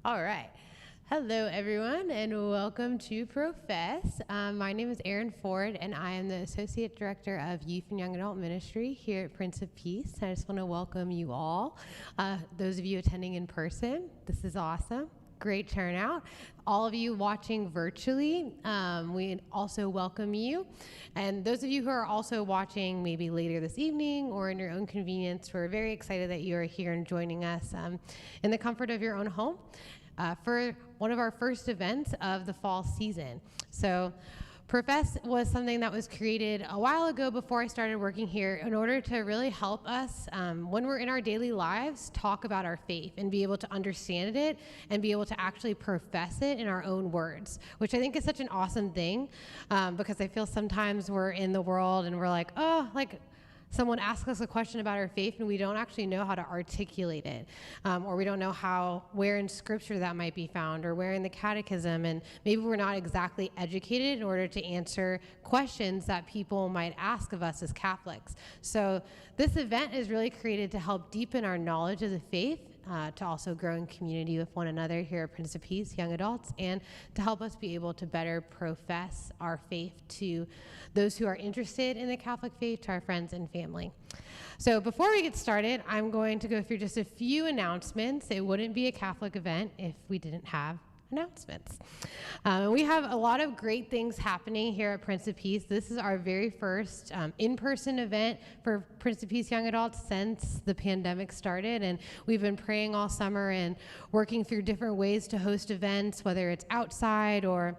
All right. Hello, everyone, and welcome to Profess. My name is Erin Ford, and I am the Associate Director of Youth and Young Adult Ministry here at Prince of Peace. I just want to welcome you all. Those of you attending in person, this is awesome. Great turnout. All of you watching virtually, we also welcome you. And those of you who are also watching maybe later this evening or in your own convenience, we're very excited that you are here and joining us in the comfort of your own home for one of our first events of the fall season. So Profess was something that was created a while ago before I started working here in order to really help us when we're in our daily lives talk about our faith and be able to understand it and be able to actually profess it in our own words, which I think is such an awesome thing because I feel sometimes we're in the world and we're like, someone asks us a question about our faith and we don't actually know how to articulate it, or we don't know where in scripture that might be found or where in the catechism, and maybe we're not exactly educated in order to answer questions that people might ask of us as Catholics. So this event is really created to help deepen our knowledge of the faith, to also grow in community with one another here at Prince of Peace, young adults, and to help us be able to better profess our faith to those who are interested in the Catholic faith, to our friends and family. So before we get started, I'm going to go through just a few announcements. It wouldn't be a Catholic event if we didn't have announcements. We have a lot of great things happening here at Prince of Peace. This is our very first in-person event for Prince of Peace young adults since the pandemic started, and we've been praying all summer and working through different ways to host events, whether it's outside or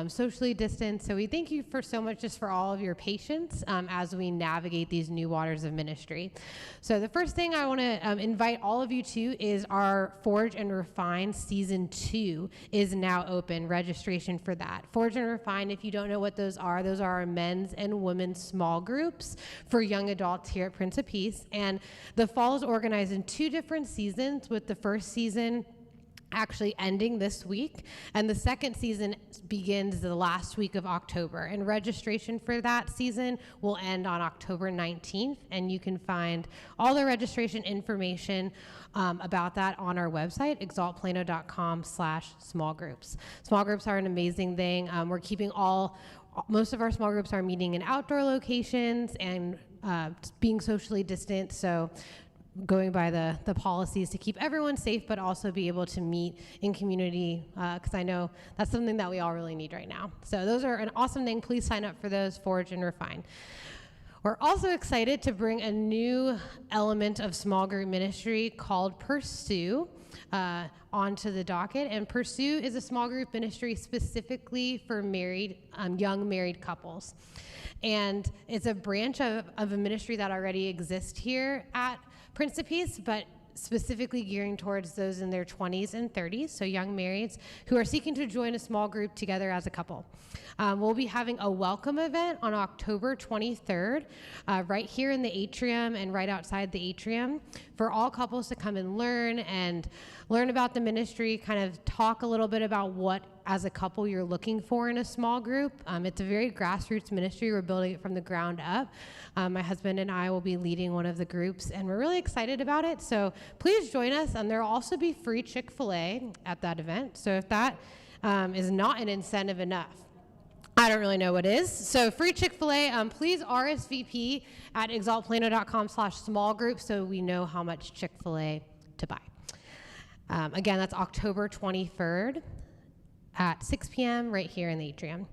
socially distanced. So we thank you so much just for all of your patience as we navigate these new waters of ministry. So the first thing I want to invite all of you to is our Forge and Refine Season 2 is now open. Registration for that. Forge and Refine, if you don't know what those are our men's and women's small groups for young adults here at Prince of Peace. And the fall is organized in 2 different seasons, with the first season actually ending this week, and the second season begins the last week of October, and registration for that season will end on October 19th, and you can find all the registration information about that on our website, exaltplano.com/small groups. Small groups are an amazing thing. We're keeping most of our small groups are meeting in outdoor locations and being socially distant, so going by the policies to keep everyone safe, but also be able to meet in community, because I know that's something that we all really need right now. So those are an awesome thing. Please sign up for those, Forge and Refine. We're also excited to bring a new element of small group ministry called Pursue onto the docket. And Pursue is a small group ministry specifically for young married couples. And it's a branch of a ministry that already exists here at Prince of Peace, but specifically gearing towards those in their 20s and 30s, so young marrieds who are seeking to join a small group together as a couple. We'll be having a welcome event on October 23rd, right here in the atrium and right outside the atrium, for all couples to come and learn about the ministry, kind of talk a little bit about what as a couple you're looking for in a small group. It's a very grassroots ministry. We're building it from the ground up. My husband and I will be leading one of the groups, and we're really excited about it. So please join us, and there will also be free Chick-fil-A at that event. So if that is not an incentive enough, I don't really know what is. So free Chick-fil-A, please RSVP at exaltplano.com/small group so we know how much Chick-fil-A to buy. Again, that's October 23rd at 6 p.m. right here in the atrium.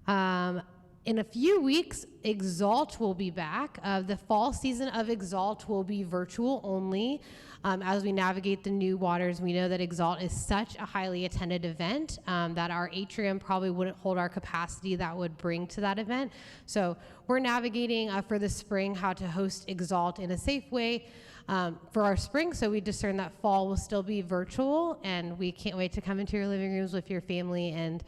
In a few weeks, Exalt will be back. The fall season of Exalt will be virtual only. As we navigate the new waters, we know that Exalt is such a highly attended event that our atrium probably wouldn't hold our capacity that would bring to that event. So we're navigating for the spring how to host Exalt in a safe way for our spring. So we discern that fall will still be virtual, and we can't wait to come into your living rooms with your family and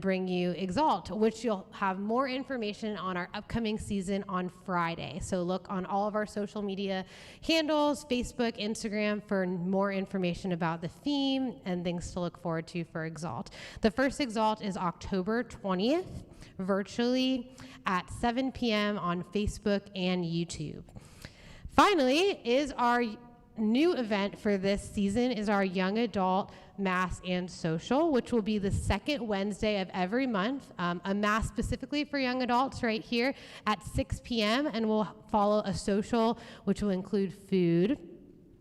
bring you Exalt, which you'll have more information on our upcoming season on Friday. So look on all of our social media handles, Facebook, Instagram, for more information about the theme and things to look forward to for Exalt. The first Exalt is October 20th, virtually at 7 p.m. on Facebook and YouTube. Finally is our new event for this season is our Young Adult Mass and Social, which will be the second Wednesday of every month, a Mass specifically for young adults right here at 6 p.m., and we'll follow a social, which will include food,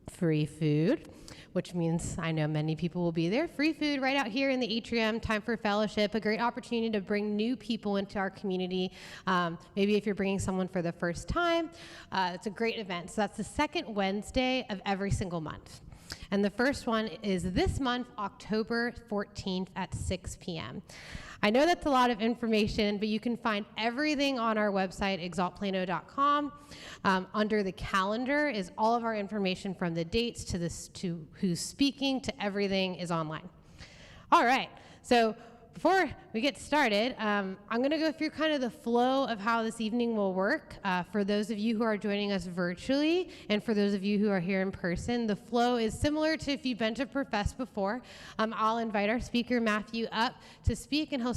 free food, which means I know many people will be there. Free food right out here in the atrium, time for fellowship, a great opportunity to bring new people into our community. Maybe if you're bringing someone for the first time, it's a great event. So that's the second Wednesday of every single month. And the first one is this month, October 14th at 6 p.m. I know that's a lot of information, but you can find everything on our website, exaltplano.com. Under the calendar is all of our information from the dates to who's speaking to everything is online. All right, so before we get started, I'm going to go through kind of the flow of how this evening will work. For those of you who are joining us virtually, and for those of you who are here in person, the flow is similar to if you've been to Profess before. I'll invite our speaker, Matthew, up to speak, and he'll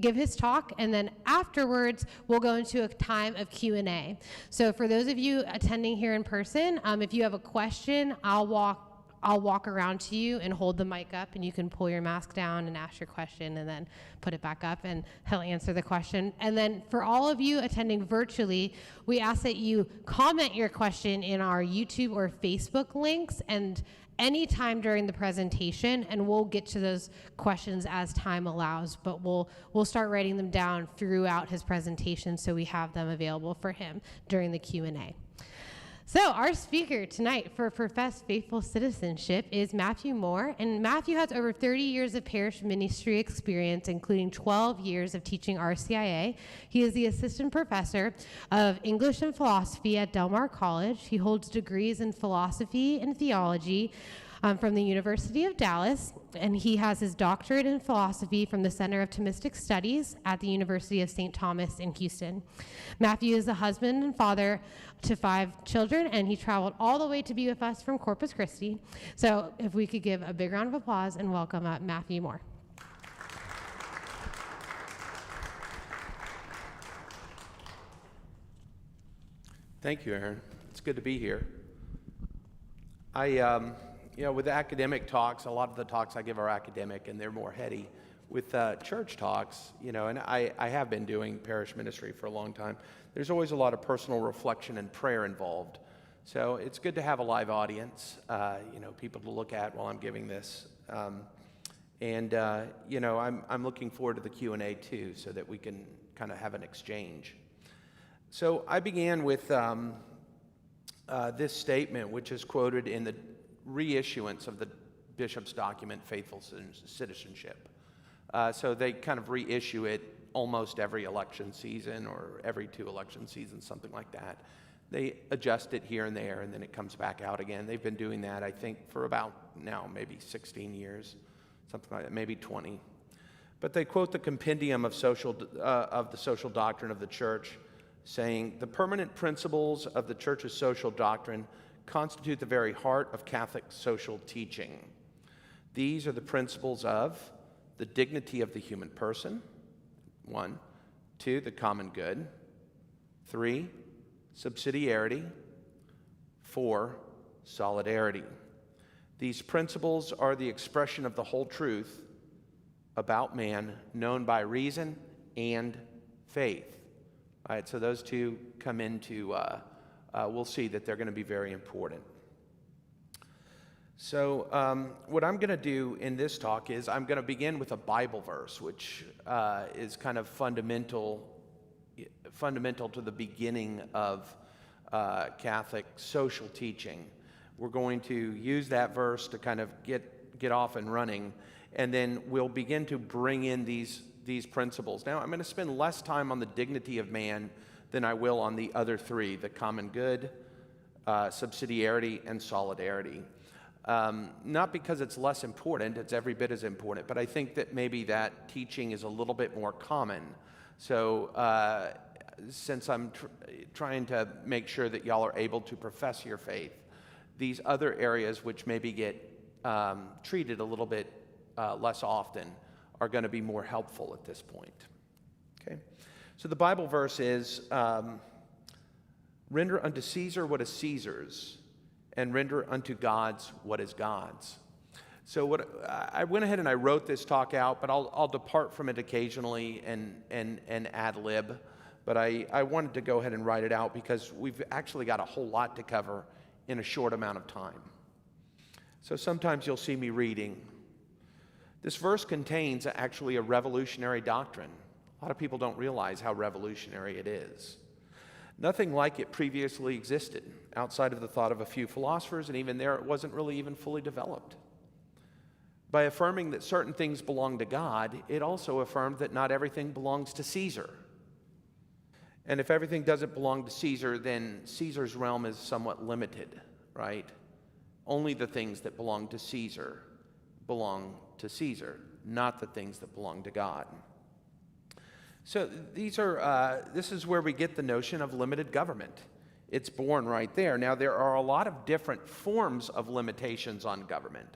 give his talk, and then afterwards, we'll go into a time of Q&A. So for those of you attending here in person, if you have a question, I'll walk around to you and hold the mic up, and you can pull your mask down and ask your question and then put it back up, and he'll answer the question. And then for all of you attending virtually, we ask that you comment your question in our YouTube or Facebook links and anytime during the presentation, and we'll get to those questions as time allows, but we'll start writing them down throughout his presentation so we have them available for him during the Q&A. So our speaker tonight for Profess Faithful Citizenship is Matthew Moore, and Matthew has over 30 years of parish ministry experience, including 12 years of teaching RCIA. He is the assistant professor of English and philosophy at Del Mar College. He holds degrees in philosophy and theology from the University of Dallas, and he has his doctorate in philosophy from the Center of Thomistic Studies at the University of St. Thomas in Houston. Matthew is a husband and father to 5 children, and he traveled all the way to be with us from Corpus Christi. So if we could give a big round of applause and welcome Matthew Moore. Thank you, Aaron. It's good to be here. With academic talks, a lot of the talks I give are academic and they're more heady. With church talks, and I have been doing parish ministry for a long time, there's always a lot of personal reflection and prayer involved. So it's good to have a live audience, people to look at while I'm giving this. I'm looking forward to the Q&A too, so that we can kind of have an exchange. So I began with this statement, which is quoted in the reissuance of the bishop's document, Faithful Citizenship. So they kind of reissue it almost every election season or every 2 election seasons, something like that. They adjust it here and there, and then it comes back out again. They've been doing that, I think, for about now maybe 16 years, something like that, maybe 20. But they quote the compendium of the social doctrine of the church, saying, "The permanent principles of the church's social doctrine constitute the very heart of Catholic social teaching. These are the principles of the dignity of the human person, 1, 2, the common good, 3, subsidiarity, 4, solidarity. These principles are the expression of the whole truth about man known by reason and faith." All right, so those two come into, we'll see that they're going to be very important. So what I'm going to do in this talk is I'm going to begin with a Bible verse, which is kind of fundamental to the beginning of Catholic social teaching. We're going to use that verse to kind of get off and running, and then we'll begin to bring in these principles. Now, I'm going to spend less time on the dignity of man than I will on the other 3, the common good, subsidiarity, and solidarity. Not because it's less important, it's every bit as important, but I think that maybe that teaching is a little bit more common. So since I'm trying to make sure that y'all are able to profess your faith, these other areas which maybe get treated a little bit less often are going to be more helpful at this point. Okay? So the Bible verse is, "Render unto Caesar what is Caesar's, and render unto God's what is God's. So I went ahead and I wrote this talk out, but I'll depart from it occasionally and ad lib. But I wanted to go ahead and write it out because we've actually got a whole lot to cover in a short amount of time. So sometimes you'll see me reading. This verse contains actually a revolutionary doctrine. A lot of people don't realize how revolutionary it is. Nothing like it previously existed outside of the thought of a few philosophers, and even there it wasn't really even fully developed. By affirming that certain things belong to God, it also affirmed that not everything belongs to Caesar. And if everything doesn't belong to Caesar, then Caesar's realm is somewhat limited, right? Only the things that belong to Caesar belong to Caesar, not the things that belong to God. So this is where we get the notion of limited government. It's born right there. Now, there are a lot of different forms of limitations on government.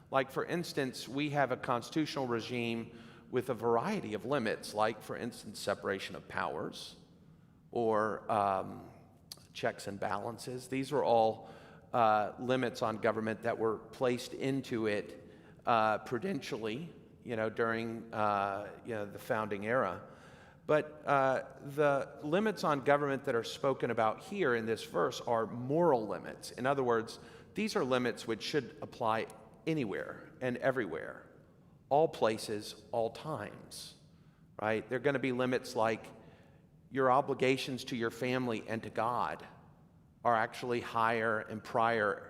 Like, for instance, we have a constitutional regime with a variety of limits, like, for instance, separation of powers or checks and balances. These are all limits on government that were placed into it prudentially, during the founding era. But the limits on government that are spoken about here in this verse are moral limits. In other words, these are limits which should apply anywhere and everywhere, all places, all times, right? They're going to be limits like your obligations to your family and to God are actually higher and prior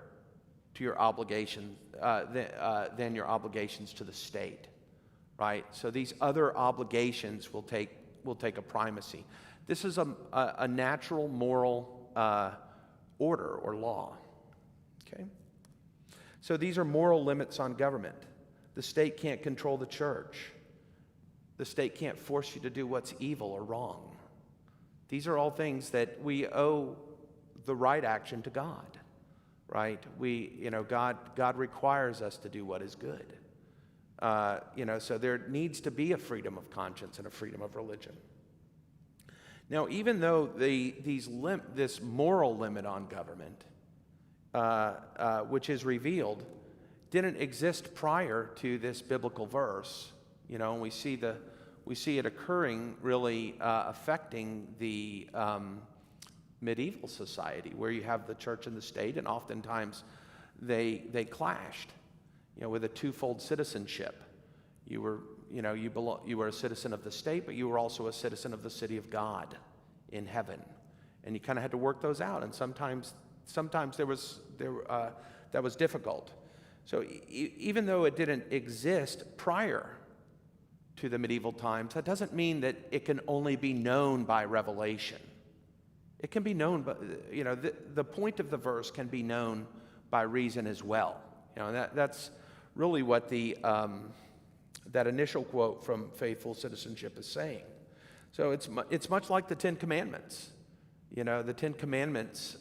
to your obligation than your obligations to the state, right? So these other obligations will take a primacy. This is a natural moral order or law, okay? So these are moral limits on government. The state can't control the church. The state can't force you to do what's evil or wrong. These are all things that we owe the right action to God, right? God requires us to do what is good. So there needs to be a freedom of conscience and a freedom of religion. Now, even though this moral limit on government, which is revealed, didn't exist prior to this biblical verse, and we see it occurring really affecting the medieval society where you have the church and the state, and oftentimes they clashed, with a twofold citizenship. You were a citizen of the state, but you were also a citizen of the city of God in heaven, and you kind of had to work those out. And sometimes that was difficult. So even though it didn't exist prior to the medieval times, that doesn't mean that it can only be known by revelation. It can be known, but the point of the verse can be known by reason as well. That's really what that initial quote from Faithful Citizenship is saying. So it's much like the Ten Commandments. The Ten Commandments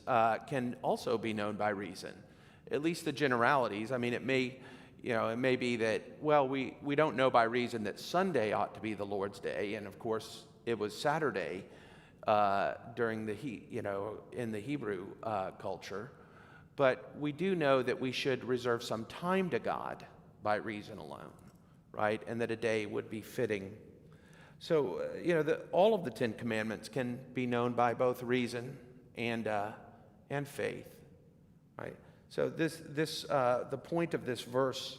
can also be known by reason, at least the generalities. I mean, it may be that, well, we don't know by reason that Sunday ought to be the Lord's day, and of course it was Saturday during in the Hebrew culture. But we do know that we should reserve some time to God by reason alone, right? And that a day would be fitting. So, all of the Ten Commandments can be known by both reason and faith, right? So the point of this verse,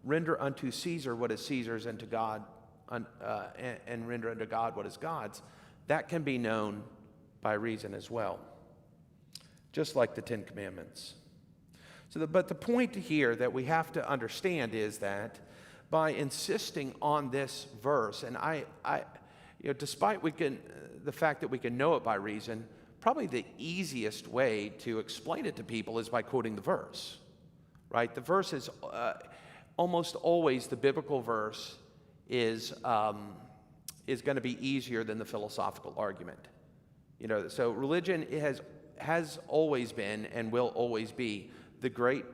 render unto Caesar what is Caesar's, and to God, and render unto God what is God's, that can be known by reason as well, just like the Ten Commandments. But the point here that we have to understand is that by insisting on this verse, and despite the fact that we can know it by reason, probably the easiest way to explain it to people is by quoting the verse, right? The verse is almost always, the biblical verse is going to be easier than the philosophical argument. So religion has always been and will always be the great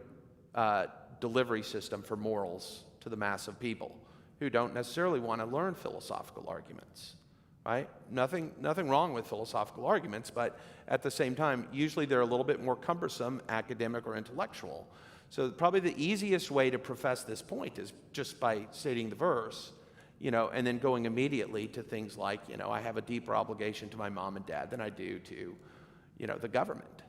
delivery system for morals to the mass of people who don't necessarily want to learn philosophical arguments right? Nothing wrong with philosophical arguments, but at the same time, usually they're a little bit more cumbersome, academic or intellectual. So probably the easiest way to profess this point is just by stating the verse, and then going immediately to things like, I have a deeper obligation to my mom and dad than I do to, the government.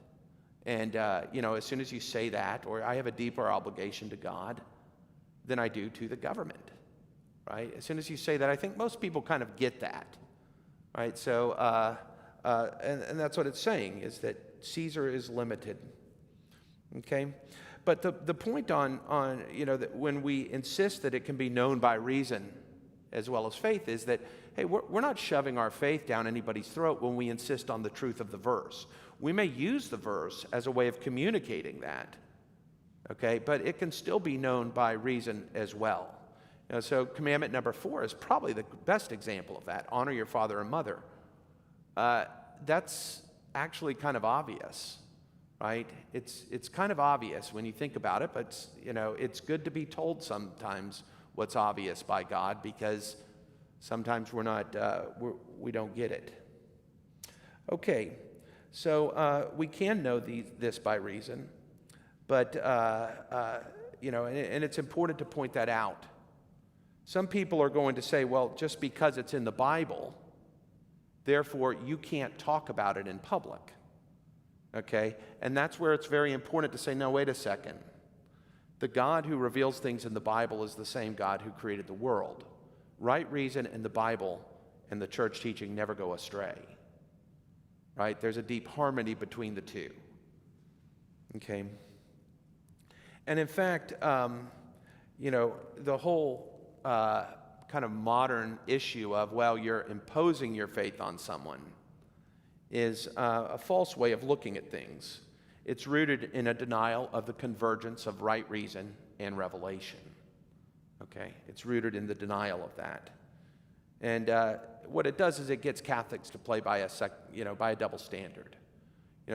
And, as soon as you say that, or I have a deeper obligation to God than I do to the government, right? As soon as you say that, I think most people kind of get that, right? So, and that's what it's saying, is that Caesar is limited, okay? But the point on that when we insist that it can be known by reason as well as faith is that, hey, we're not shoving our faith down anybody's throat when we insist on the truth of the verse. We may use the verse as a way of communicating that, okay? But it can still be known by reason as well. So commandment number 4 is probably the best example of that. Honor your father and mother. That's actually kind of obvious, right? It's kind of obvious when you think about it, but it's good to be told sometimes what's obvious by God, because sometimes we don't get it. Okay, so we can know this by reason, but and it's important to point that out. Some people are going to say, well, just because it's in the Bible, therefore you can't talk about it in public. Okay? And that's where it's very important to say, no, wait a second. The God who reveals things in the Bible is the same God who created the world. Right reason and the Bible and the church teaching never go astray. Right? There's a deep harmony between the two. Okay? And in fact, the whole kind of modern issue of, well, you're imposing your faith on someone is a false way of looking at things. It's rooted in a denial of the convergence of right reason and revelation. Okay? It's rooted in the denial of that. And what it does is it gets Catholics to play by a double standard.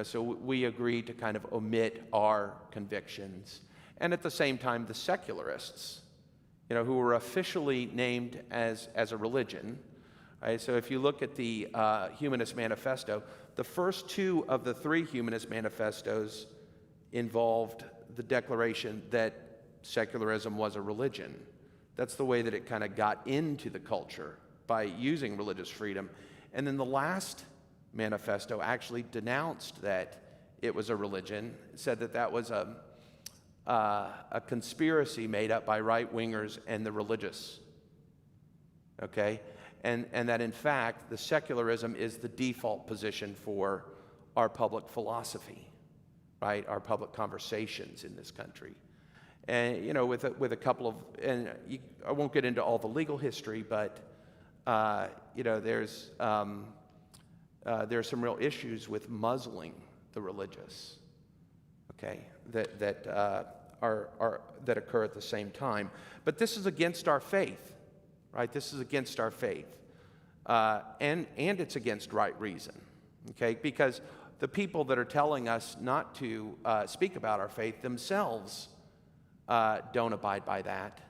So we agree to kind of omit our convictions. And at the same time, the secularists, who were officially named as a religion, right? So if you look at the Humanist Manifesto, the first 2 of the 3 Humanist Manifestos involved the declaration that secularism was a religion. That's the way that it kind of got into the culture, by using religious freedom. And then the last manifesto actually denounced that it was a religion, said that that was a conspiracy made up by right-wingers and the religious, okay? And that, in fact, the secularism is the default position for our public philosophy, right? Our public conversations in this country. And, with a couple of, and I won't get into all the legal history, but, there's some real issues with muzzling the religious, okay, that occur at the same time. But this is against our faith, right? This is against our faith. And it's against right reason, okay? Because the people that are telling us not to speak about our faith themselves don't abide by that.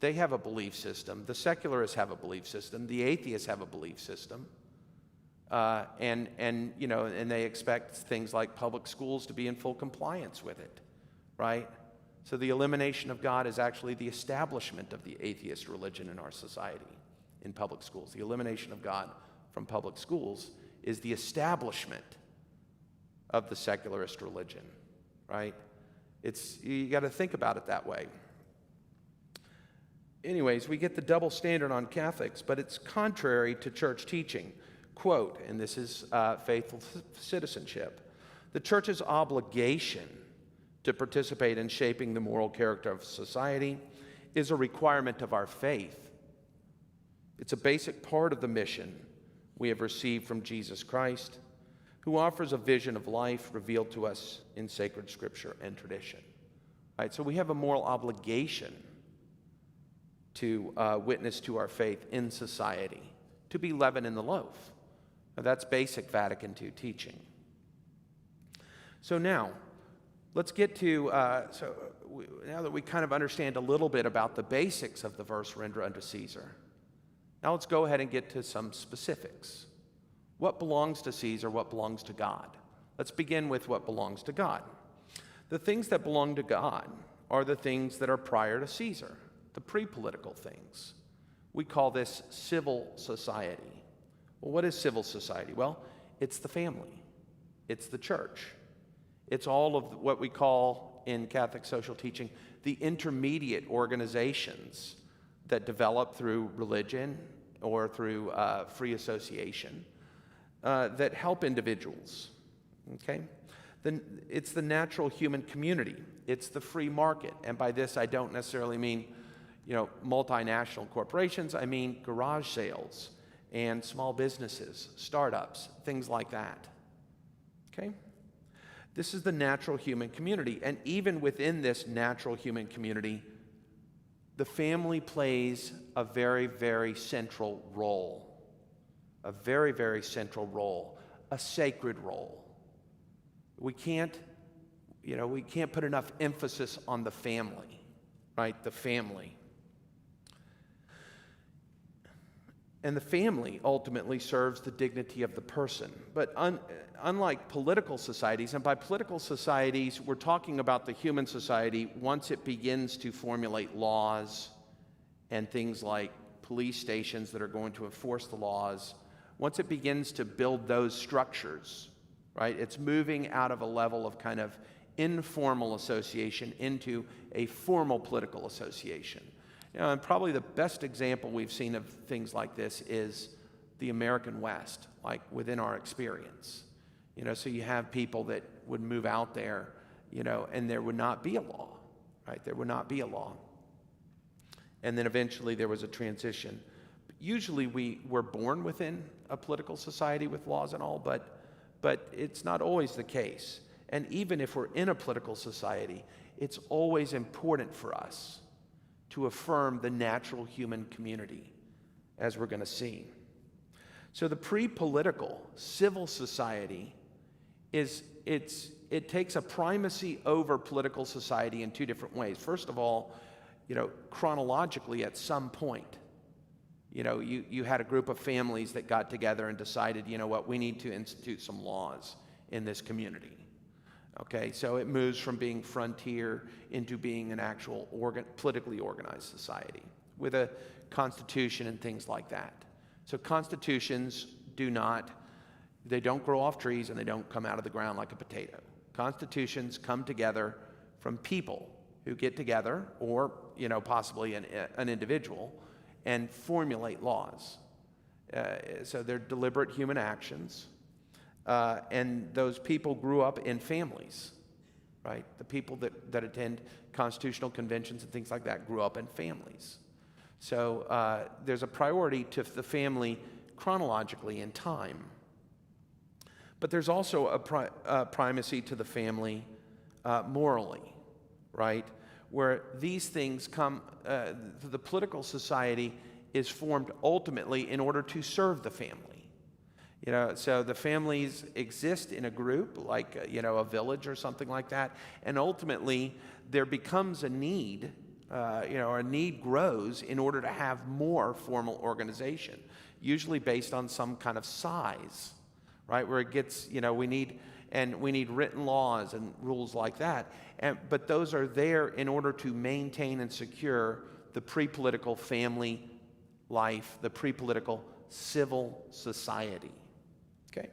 They have a belief system. The secularists have a belief system. The atheists have a belief system. And they expect things like public schools to be in full compliance with it, right? So the elimination of God is actually the establishment of the atheist religion in our society, in public schools. The elimination of God from public schools is the establishment of the secularist religion, right? You got to think about it that way. Anyways, we get the double standard on Catholics, but it's contrary to church teaching. Quote, and this is faithful citizenship, the church's obligation to participate in shaping the moral character of society is a requirement of our faith. It's a basic part of the mission we have received from Jesus Christ, who offers a vision of life revealed to us in sacred scripture and tradition. Right, so we have a moral obligation to witness to our faith in society, to be leaven in the loaf. Now, that's basic Vatican II teaching. So now, let's get to, now that we kind of understand a little bit about the basics of the verse, render unto Caesar, Now let's go ahead and get to some specifics. What belongs to Caesar? What belongs to God? Let's begin with what belongs to God. The things that belong to God are the things that are prior to Caesar, the pre-political things. We call this civil society. Well, what is civil society? Well, it's the family. It's the church. It's all of what we call in Catholic social teaching the intermediate organizations that develop through religion or through free association that help individuals. Okay? Then it's the natural human community. It's the free market. And by this, I don't necessarily mean, multinational corporations. I mean garage sales and small businesses, startups, things like that. Okay? This is the natural human community. And even within this natural human community, the family plays a very, very central role. A very, very central role. A sacred role. We can't put enough emphasis on the family, right? The family. And the family ultimately serves the dignity of the person. But unlike political societies, and by political societies, we're talking about the human society once it begins to formulate laws and things like police stations that are going to enforce the laws, once it begins to build those structures, right? It's moving out of a level of kind of informal association into a formal political association. And probably the best example we've seen of things like this is the American West, like within our experience. So you have people that would move out there, and there would not be a law, right? There would not be a law. And then eventually there was a transition. Usually we were born within a political society with laws and all, but it's not always the case. And even if we're in a political society, it's always important for us to affirm the natural human community, as we're going to see. So the pre-political civil society it takes a primacy over political society in two different ways. First of all, chronologically at some point, you had a group of families that got together and decided, we need to institute some laws in this community. Okay, so it moves from being frontier into being an actual politically organized society with a constitution and things like that. So constitutions they don't grow off trees and they don't come out of the ground like a potato. Constitutions come together from people who get together, or possibly an individual, and formulate laws. So they're deliberate human actions. And those people grew up in families, right? The people that attend constitutional conventions and things like that grew up in families. So there's a priority to the family chronologically in time. But there's also a primacy to the family morally, right? Where these things come, the political society is formed ultimately in order to serve the family. So the families exist in a group, like, a village or something like that, and ultimately there becomes a need, or a need grows in order to have more formal organization, usually based on some kind of size, right? Where it gets, we need written laws and rules like that, but those are there in order to maintain and secure the pre-political family life, the pre-political civil society. Okay.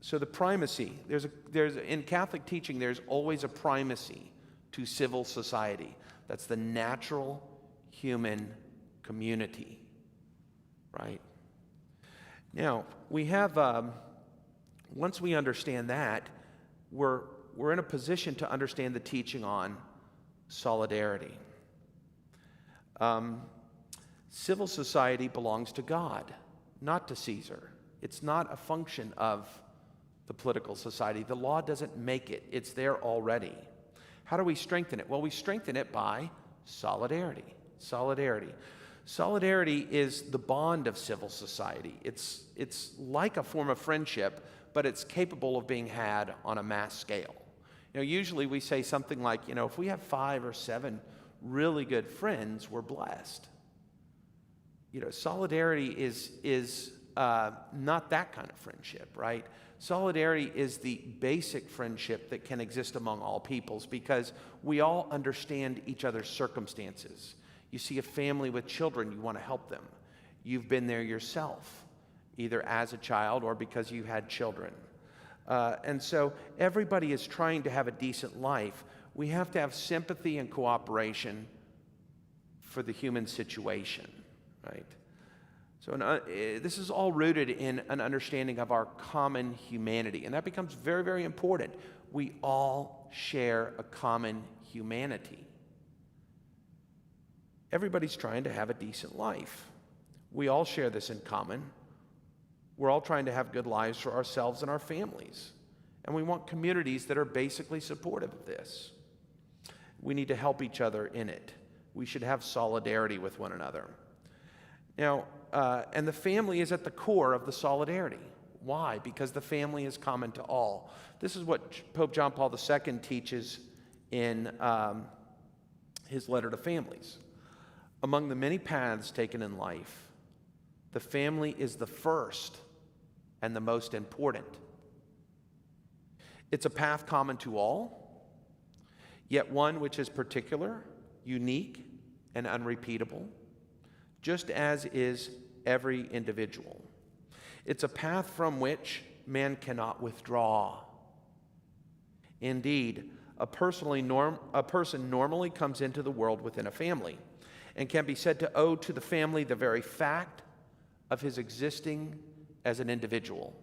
So the primacy, there's in Catholic teaching, there's always a primacy to civil society. That's the natural human community, right? Now, we have, once we understand that, we're in a position to understand the teaching on solidarity. Civil society belongs to God, not to Caesar. It's not a function of the political society. The law doesn't make it. It's there already. How do we strengthen it? Well, we strengthen it by solidarity. Solidarity. Solidarity is the bond of civil society. It's like a form of friendship, but it's capable of being had on a mass scale. Usually we say something like, if we have 5 or 7 really good friends, we're blessed. solidarity is not that kind of friendship, right? Solidarity is the basic friendship that can exist among all peoples because we all understand each other's circumstances. You see a family with children, you want to help them. You've been there yourself, either as a child or because you had children. And so everybody is trying to have a decent life. We have to have sympathy and cooperation for the human situation, right? So this is all rooted in an understanding of our common humanity, and that becomes very, very important. We all share a common humanity. Everybody's trying to have a decent life. We all share this in common. We're all trying to have good lives for ourselves and our families, and we want communities that are basically supportive of this. We need to help each other in it. We should have solidarity with one another. Now, and the family is at the core of the solidarity. Why? Because the family is common to all. This is what Pope John Paul II teaches in his letter to families. Among the many paths taken in life, the family is the first and the most important. It's a path common to all, yet one which is particular, unique, and unrepeatable, just as is every individual. It's a path from which man cannot withdraw. Indeed, a person normally comes into the world within a family and can be said to owe to the family the very fact of his existing as an individual.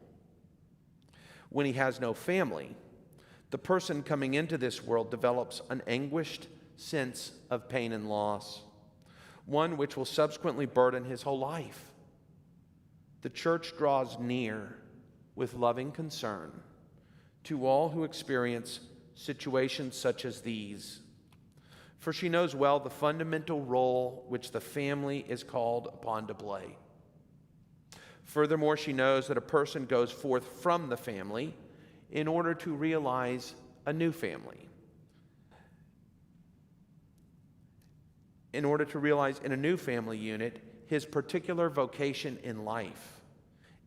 When he has no family, the person coming into this world develops an anguished sense of pain and loss, one which will subsequently burden his whole life. The church draws near with loving concern to all who experience situations such as these, for she knows well the fundamental role which the family is called upon to play. Furthermore, she knows that a person goes forth from the family in order to realize a new family. In order to realize in a new family unit his particular vocation in life.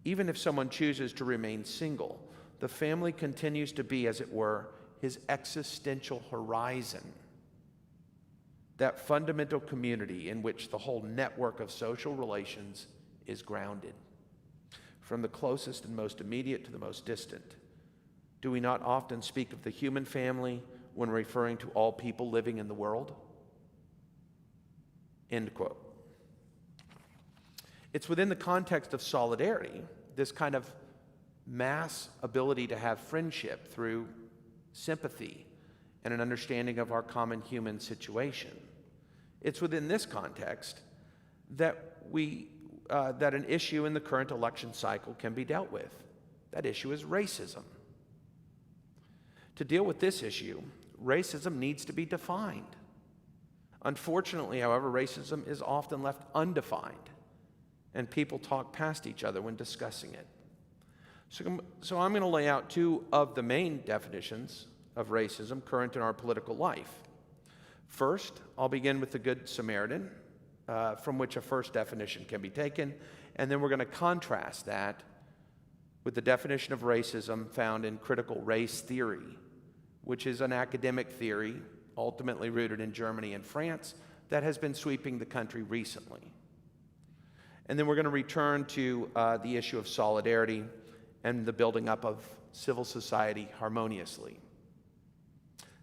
Even if someone chooses to remain single, the family continues to be, as it were, his existential horizon. That fundamental community in which the whole network of social relations is grounded. From the closest and most immediate to the most distant. Do we not often speak of the human family when referring to all people living in the world? End quote. It's within the context of solidarity, this kind of mass ability to have friendship through sympathy and an understanding of our common human situation. It's within this context that that an issue in the current election cycle can be dealt with. That issue is racism. To deal with this issue, racism needs to be defined. Unfortunately, however, racism is often left undefined, and people talk past each other when discussing it. So I'm going to lay out two of the main definitions of racism current in our political life. First, I'll begin with the Good Samaritan, from which a first definition can be taken, and then we're going to contrast that with the definition of racism found in critical race theory, which is an academic theory ultimately rooted in Germany and France that has been sweeping the country recently. And then we're going to return to the issue of solidarity and the building up of civil society harmoniously.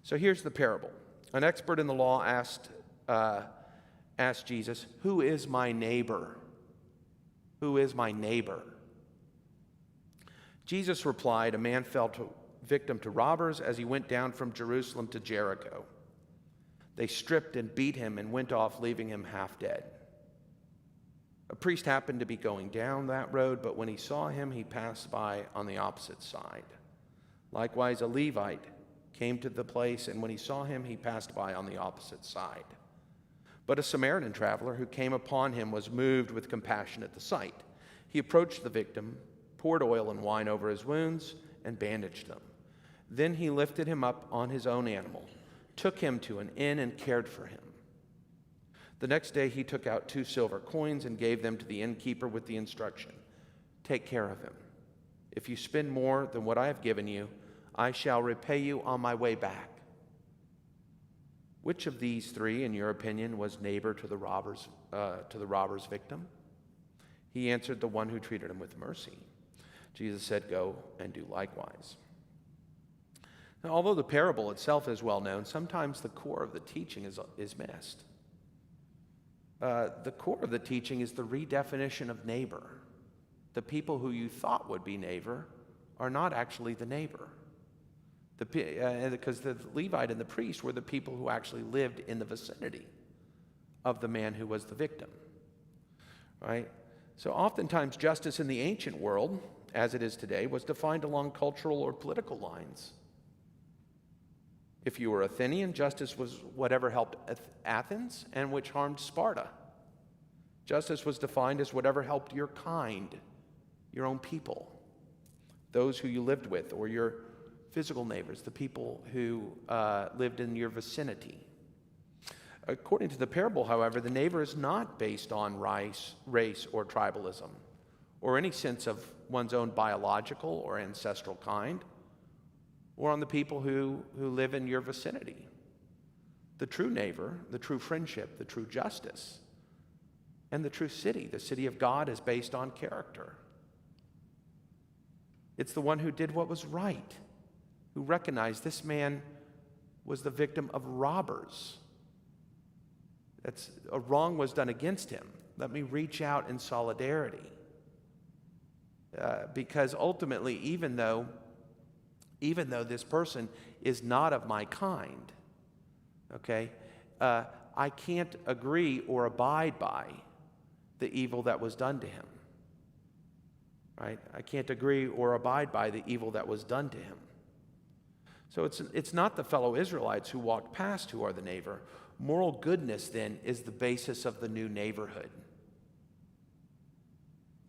So here's the parable. An expert in the law asked Jesus, "Who is my neighbor? Who is my neighbor?" Jesus replied, "A man fell victim to robbers as he went down from Jerusalem to Jericho. They stripped and beat him and went off, leaving him half dead. A priest happened to be going down that road, but when he saw him, he passed by on the opposite side. Likewise, a Levite came to the place, and when he saw him, he passed by on the opposite side. But a Samaritan traveler who came upon him was moved with compassion at the sight. He approached the victim, poured oil and wine over his wounds, and bandaged them. Then he lifted him up on his own animal, took him to an inn, and cared for him. The next day he took out 2 silver coins and gave them to the innkeeper with the instruction, 'Take care of him. If you spend more than what I have given you, I shall repay you on my way back.' Which of these 3, in your opinion, was neighbor to the robber's victim?" He answered, "The one who treated him with mercy." Jesus said, "Go and do likewise." Now, although the parable itself is well known, sometimes the core of the teaching is missed. The core of the teaching is the redefinition of neighbor. The people who you thought would be neighbor are not actually the neighbor. Because the Levite and the priest were the people who actually lived in the vicinity of the man who was the victim. Right? So oftentimes justice in the ancient world, as it is today, was defined along cultural or political lines. If you were Athenian, justice was whatever helped Athens and which harmed Sparta. Justice was defined as whatever helped your kind, your own people, those who you lived with, or your physical neighbors, the people who lived in your vicinity. According to the parable, however, the neighbor is not based on race or tribalism, or any sense of one's own biological or ancestral kind, or on the people who live in your vicinity. The true neighbor, the true friendship, the true justice, and the true city, the city of God, is based on character. It's the one who did what was right, who recognized this man was the victim of robbers. A wrong was done against him. Let me reach out in solidarity. Because ultimately, even though this person is not of my kind, okay, I can't agree or abide by the evil that was done to him. Right? I can't agree or abide by the evil that was done to him. So it's not the fellow Israelites who walked past who are the neighbor. Moral goodness, then, is the basis of the new neighborhood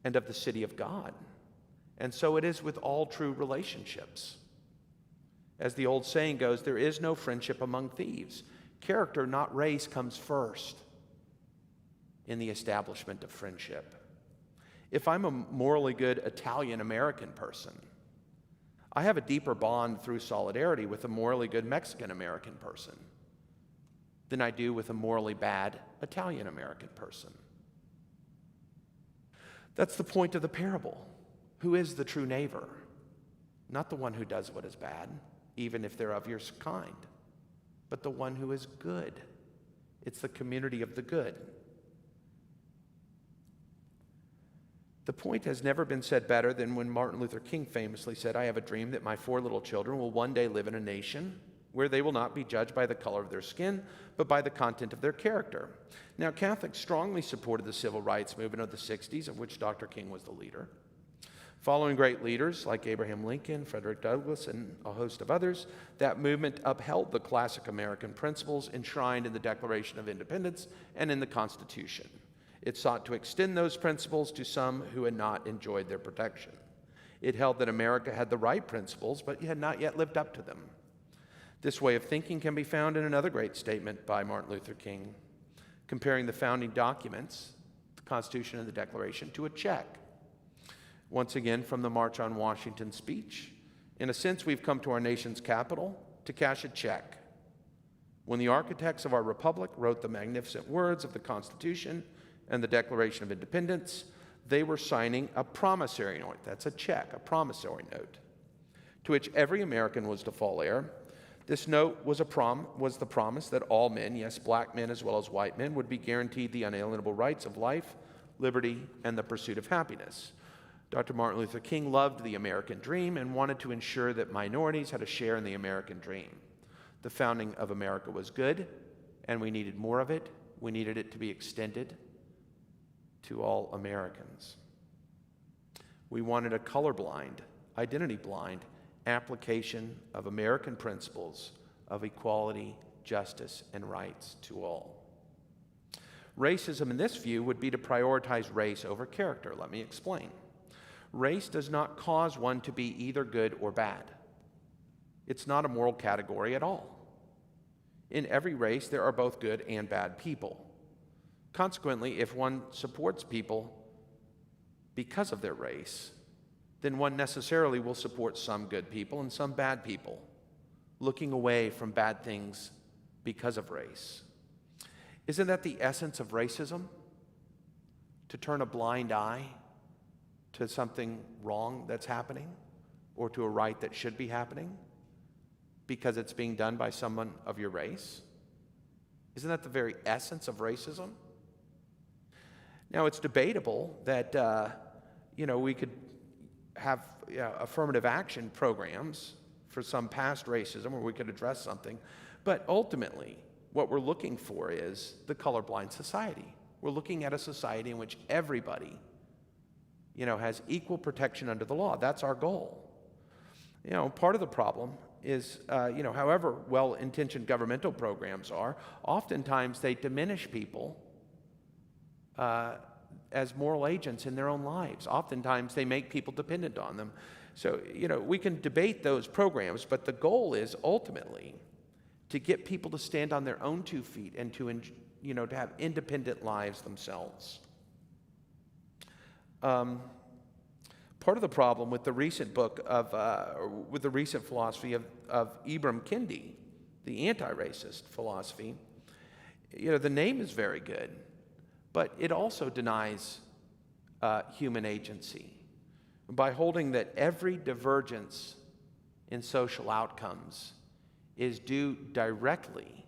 and of the city of God. And so it is with all true relationships. As the old saying goes, there is no friendship among thieves. Character, not race, comes first in the establishment of friendship. If I'm a morally good Italian-American person, I have a deeper bond through solidarity with a morally good Mexican-American person than I do with a morally bad Italian-American person. That's the point of the parable. Who is the true neighbor? Not the one who does what is bad, even if they're of your kind, but the one who is good. It's the community of the good. The point has never been said better than when Martin Luther King famously said, "I have a dream that my 4 little children will one day live in a nation where they will not be judged by the color of their skin, but by the content of their character." Now, Catholics strongly supported the civil rights movement of the 60s, of which Dr. King was the leader. Following great leaders like Abraham Lincoln, Frederick Douglass, and a host of others, that movement upheld the classic American principles enshrined in the Declaration of Independence and in the Constitution. It sought to extend those principles to some who had not enjoyed their protection. It held that America had the right principles, but had not yet lived up to them. This way of thinking can be found in another great statement by Martin Luther King, comparing the founding documents, the Constitution and the Declaration, to a check. Once again, from the March on Washington speech, in a sense, we've come to our nation's capital to cash a check. When the architects of our republic wrote the magnificent words of the Constitution and the Declaration of Independence, they were signing a promissory note. That's a check, a promissory note, to which every American was to fall heir. This note was the promise that all men, yes, black men as well as white men, would be guaranteed the unalienable rights of life, liberty, and the pursuit of happiness. Dr. Martin Luther King loved the American dream and wanted to ensure that minorities had a share in the American dream. The founding of America was good, and we needed more of it. We needed it to be extended to all Americans. We wanted a colorblind, identity-blind application of American principles of equality, justice, and rights to all. Racism in this view would be to prioritize race over character. Let me explain. Race does not cause one to be either good or bad. It's not a moral category at all. In every race, there are both good and bad people. Consequently, if one supports people because of their race, then one necessarily will support some good people and some bad people, looking away from bad things because of race. Isn't that the essence of racism? To turn a blind eye to something wrong that's happening, or to a right that should be happening because it's being done by someone of your race? Isn't that the very essence of racism? Now, it's debatable that we could have affirmative action programs for some past racism, or we could address something, but ultimately what we're looking for is the colorblind society. We're looking at a society in which everybody has equal protection under the law. That's our goal. Part of the problem is, however well-intentioned governmental programs are, oftentimes they diminish people as moral agents in their own lives. Oftentimes they make people dependent on them. So, we can debate those programs, but the goal is ultimately to get people to stand on their own 2 feet and to have independent lives themselves. Part of the problem with the recent book with the recent philosophy of Ibram Kendi, the anti-racist philosophy, the name is very good, but it also denies human agency by holding that every divergence in social outcomes is due directly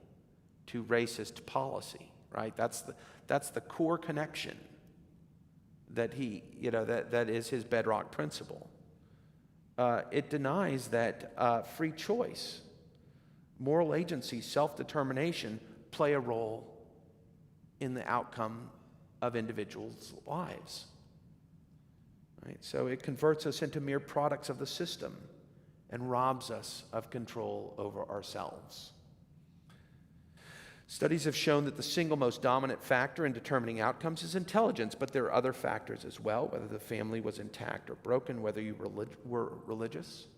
to racist policy, right? That's the core connection that that is his bedrock principle. It denies that free choice, moral agency, self-determination play a role in the outcome of individuals' lives. Right? So it converts us into mere products of the system and robs us of control over ourselves. Studies have shown that the single most dominant factor in determining outcomes is intelligence, but there are other factors as well, whether the family was intact or broken, whether you were religious.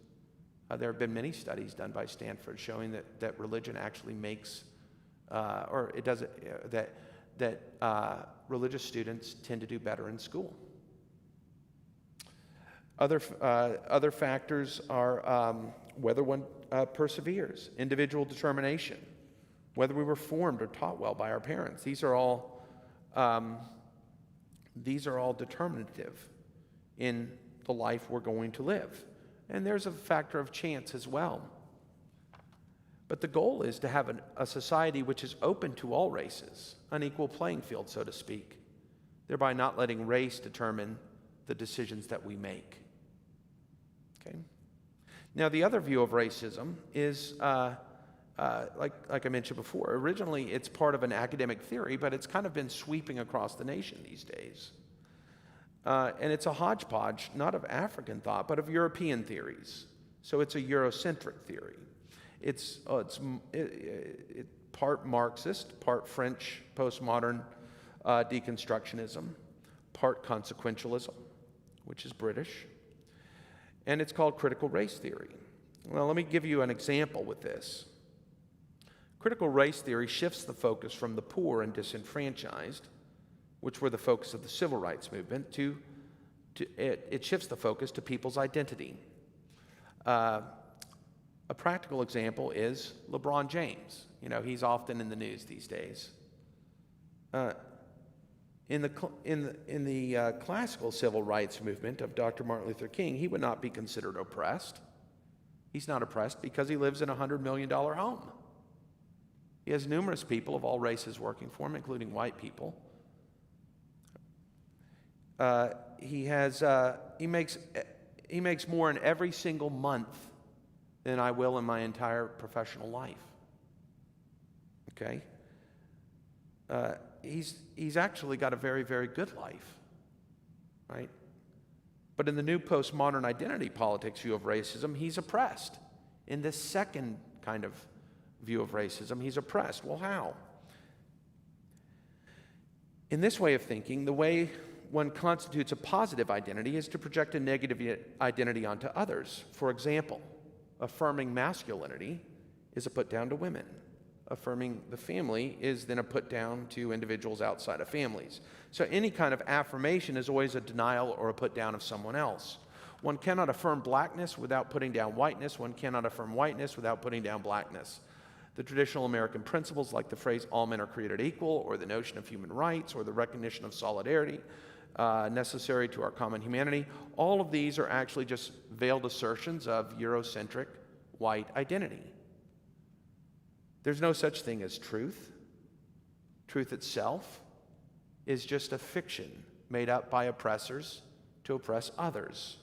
There have been many studies done by Stanford showing that religion actually makes, that religious students tend to do better in school. Other factors are whether one perseveres, individual determination, whether we were formed or taught well by our parents. These are all determinative in the life we're going to live. And there's a factor of chance as well. But the goal is to have a society which is open to all races, an equal playing field, so to speak, thereby not letting race determine the decisions that we make. Okay? Now, the other view of racism is, like I mentioned before, originally it's part of an academic theory, but it's kind of been sweeping across the nation these days. And it's a hodgepodge, not of African thought, but of European theories. So it's a Eurocentric theory. It's part Marxist, part French postmodern deconstructionism, part consequentialism, which is British, and it's called critical race theory. Well, let me give you an example with this. Critical race theory shifts the focus from the poor and disenfranchised, which were the focus of the civil rights movement, it shifts the focus to people's identity. A practical example is LeBron James. He's often in the news these days. In the classical civil rights movement of Dr. Martin Luther King, he would not be considered oppressed. He's not oppressed because he lives in a $100 million home. He has numerous people of all races working for him, including white people. He makes more in every single month than I will in my entire professional life. Okay? He's actually got a very, very good life, right? But in the new postmodern identity politics view of racism, he's oppressed. In this second kind of view of racism, he's oppressed. Well, how? In this way of thinking, the way one constitutes a positive identity is to project a negative identity onto others. For example, affirming masculinity is a put down to women. affirming the family is then a put down to individuals outside of families. So any kind of affirmation is always a denial or a put down of someone else. One cannot affirm blackness without putting down whiteness. One cannot affirm whiteness without putting down blackness. The traditional American principles like the phrase all men are created equal, or the notion of human rights, or the recognition of solidarity necessary to our common humanity, all of these are actually just veiled assertions of Eurocentric white identity. There's no such thing as truth. Truth itself is just a fiction made up by oppressors to oppress others.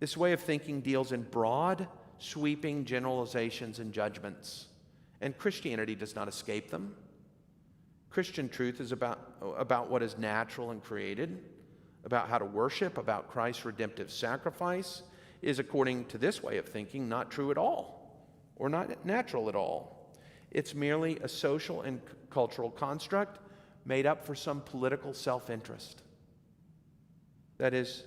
This way of thinking deals in broad, sweeping generalizations and judgments, and Christianity does not escape them. Christian truth is about what is natural and created, about how to worship, about Christ's redemptive sacrifice, is, according to this way of thinking, not true at all, or not natural at all. It's merely a social and cultural construct made up for some political self-interest. That is,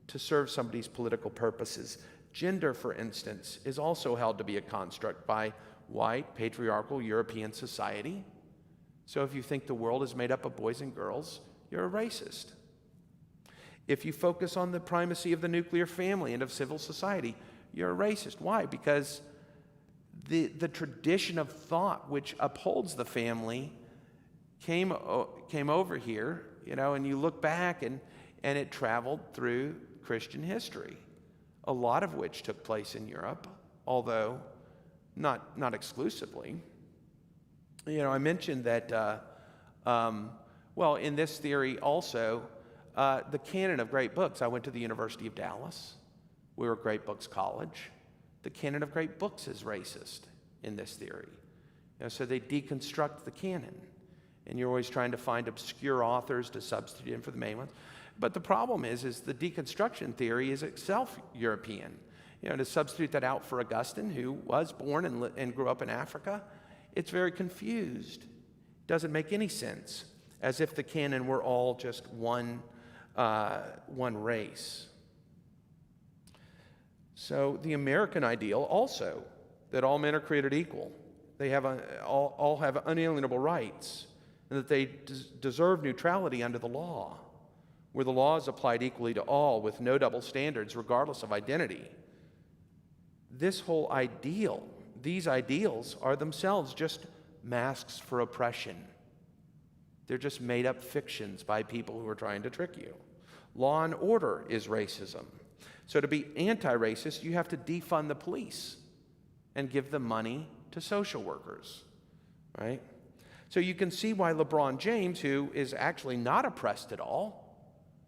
to serve somebody's political purposes. Gender, for instance, is also held to be a construct by white, patriarchal European society. So if you think the world is made up of boys and girls, you're a racist. If you focus on the primacy of the nuclear family and of civil society, you're a racist. Why? Because the tradition of thought which upholds the family came over here, and you look back and it traveled through Christian history, a lot of which took place in Europe, although not exclusively. I mentioned that, in this theory also, the canon of great books. I went to the University of Dallas. We were a great books college. The canon of great books is racist in this theory. So they deconstruct the canon. And you're always trying to find obscure authors to substitute in for the main ones. But the problem is the deconstruction theory is itself European. To substitute that out for Augustine, who was born and grew up in Africa, it's very confused. Doesn't make any sense, as if the canon were all just one race. So the American ideal also, that all men are created equal, they have all have unalienable rights, and that they deserve neutrality under the law, where the law is applied equally to all with no double standards regardless of identity. This whole ideal, these ideals are themselves just masks for oppression. They're just made up fictions by people who are trying to trick you. Law and order is racism. So to be anti-racist, you have to defund the police and give them money to social workers, right? So you can see why LeBron James, who is actually not oppressed at all,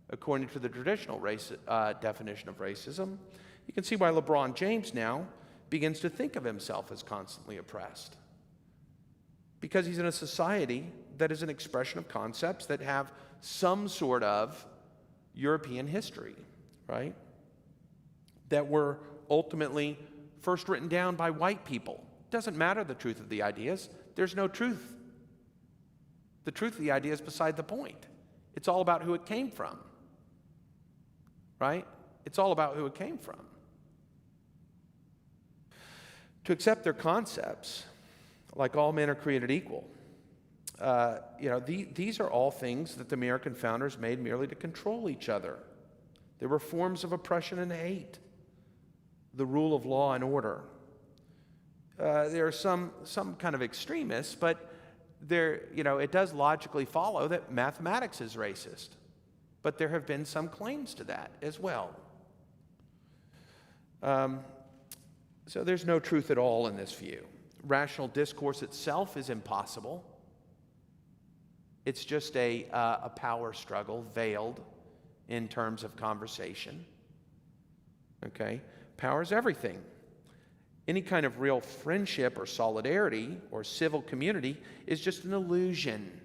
according to the traditional definition of racism, you can see why LeBron James now begins to think of himself as constantly oppressed. Because he's in a society that is an expression of concepts that have some sort of European history, right? That were ultimately first written down by white people. Doesn't matter the truth of the ideas. There's no truth. The truth of the idea is beside the point. It's all about who it came from, right? It's all about who it came from. To accept their concepts, like all men are created equal, these are all things that the American founders made merely to control each other. They were forms of oppression and hate, the rule of law and order. There are some kind of extremists, but it does logically follow that mathematics is racist. But there have been some claims to that as well. So there's no truth at all in this view. Rational discourse itself is impossible. It's just a power struggle veiled in terms of conversation. Okay? Power is everything. Any kind of real friendship or solidarity or civil community is just an illusion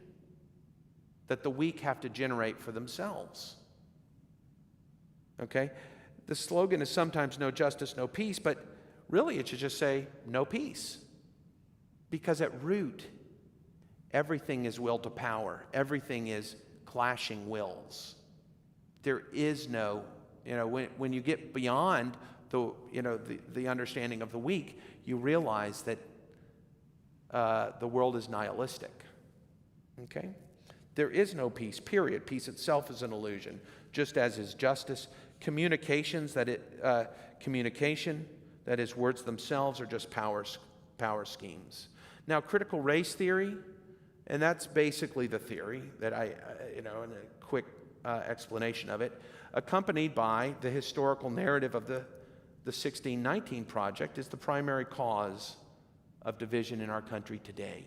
that the weak have to generate for themselves. Okay? The slogan is sometimes no justice, no peace, but really it should just say no peace. Because at root, everything is will to power. Everything is clashing wills. There is no, when you get beyond the understanding of the weak, you realize that the world is nihilistic. Okay? There is no peace, period. Peace itself is an illusion, just as is justice. Communication, that is, words themselves, are just power schemes. Now, critical race theory, and that's basically the theory that in a quick explanation of it, accompanied by the historical narrative of the 1619 Project, is the primary cause of division in our country today.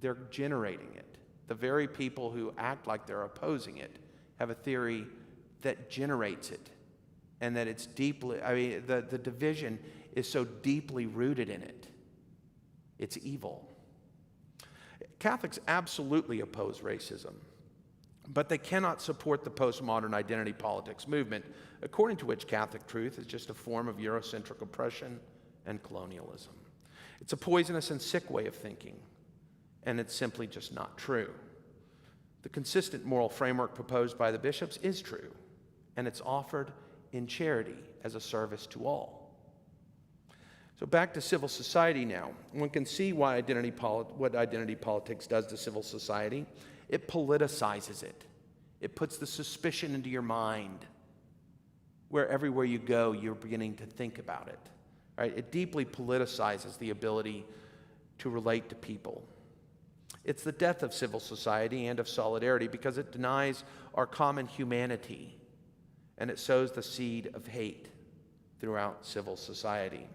They're generating it. The very people who act like they're opposing it have a theory that generates it, and that it's deeply, the division is so deeply rooted in it. It's evil. Catholics absolutely oppose racism, but they cannot support the postmodern identity politics movement, according to which Catholic truth is just a form of Eurocentric oppression and colonialism. It's a poisonous and sick way of thinking, and it's simply just not true. The consistent moral framework proposed by the bishops is true, and it's offered in charity as a service to all. So back to civil society now. One can see why what identity politics does to civil society. It politicizes it. It puts the suspicion into your mind, where everywhere you go, you're beginning to think about it. Right? It deeply politicizes the ability to relate to people. It's the death of civil society and of solidarity because it denies our common humanity, and it sows the seed of hate throughout civil society.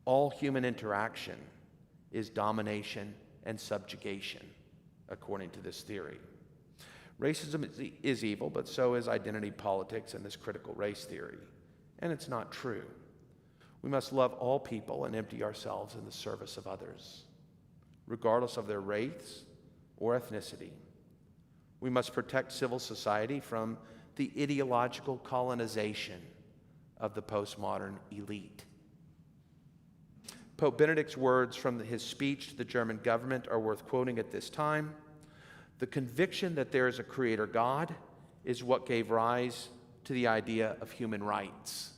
All human interaction is domination and subjugation, according to this theory. Racism is evil, but so is identity politics and this critical race theory. And it's not true. We must love all people and empty ourselves in the service of others, regardless of their race or ethnicity. We must protect civil society from the ideological colonization of the postmodern elite. Pope Benedict's words from his speech to the German government are worth quoting at this time. The conviction that there is a creator God is what gave rise to the idea of human rights,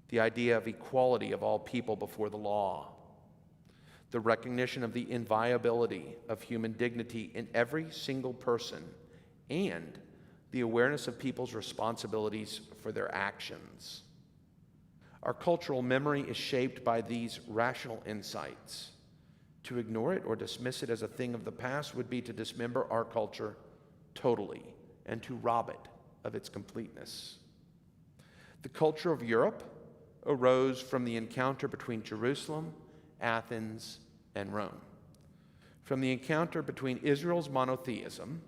the idea of equality of all people before the law, the recognition of the inviolability of human dignity in every single person, and the awareness of people's responsibilities for their actions. Our cultural memory is shaped by these rational insights. To ignore it or dismiss it as a thing of the past would be to dismember our culture totally and to rob it of its completeness. The culture of Europe arose from the encounter between Jerusalem, Athens, and Rome. From the encounter between Israel's monotheism,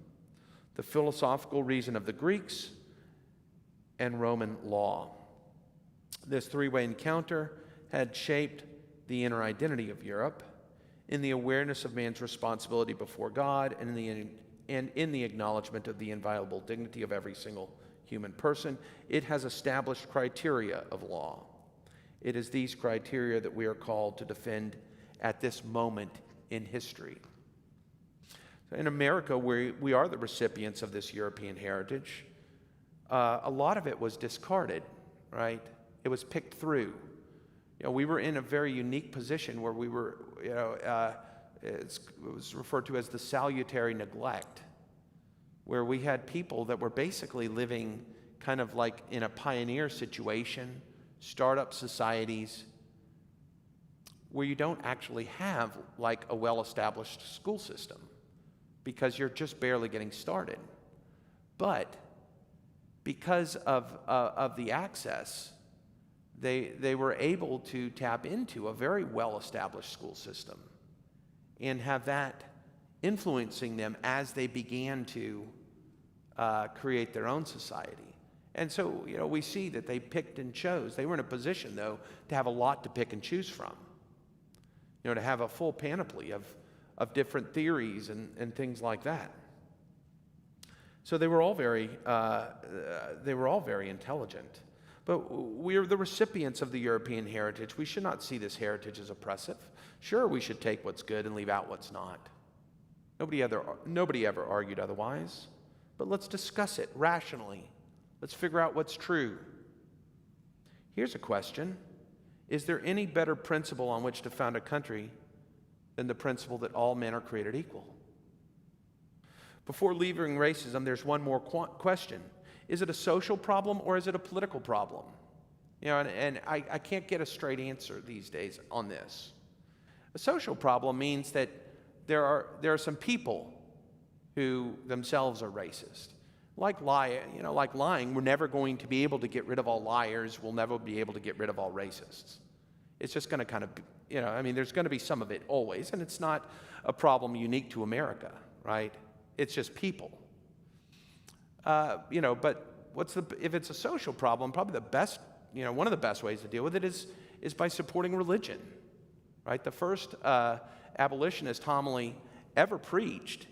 the philosophical reason of the Greeks, and Roman law. This three-way encounter had shaped the inner identity of Europe in the awareness of man's responsibility before God and in the acknowledgement of the inviolable dignity of every single human person. It has established criteria of law. It is these criteria that we are called to defend at this moment in history. In America, we are the recipients of this European heritage. A lot of it was discarded, right? It was picked through. We were in a very unique position where we were, it was referred to as the salutary neglect, where we had people that were basically living kind of like in a pioneer situation, startup societies, where you don't actually have like a well-established school system because you're just barely getting started. But because of the access, they were able to tap into a very well-established school system and have that influencing them as they began to create their own society. And so, we see that they picked and chose. They were in a position, though, to have a lot to pick and choose from. To have a full panoply of different theories and things like that. So they were all very intelligent. But we are the recipients of the European heritage. We should not see this heritage as oppressive. Sure, we should take what's good and leave out what's not. Nobody ever argued otherwise. But let's discuss it rationally. Let's figure out what's true. Here's a question. Is there any better principle on which to found a country than the principle that all men are created equal? Before leaving racism, there's one more question. Is it a social problem or is it a political problem? And I can't get a straight answer these days on this. A social problem means that there are some people who themselves are racist. Like lying, we're never going to be able to get rid of all liars. We'll never be able to get rid of all racists. It's just going to kind of, there's going to be some of it always, and it's not a problem unique to America, right? It's just people. But if it's a social problem, probably the best, one of the best ways to deal with it is by supporting religion, right? The first abolitionist homily ever preached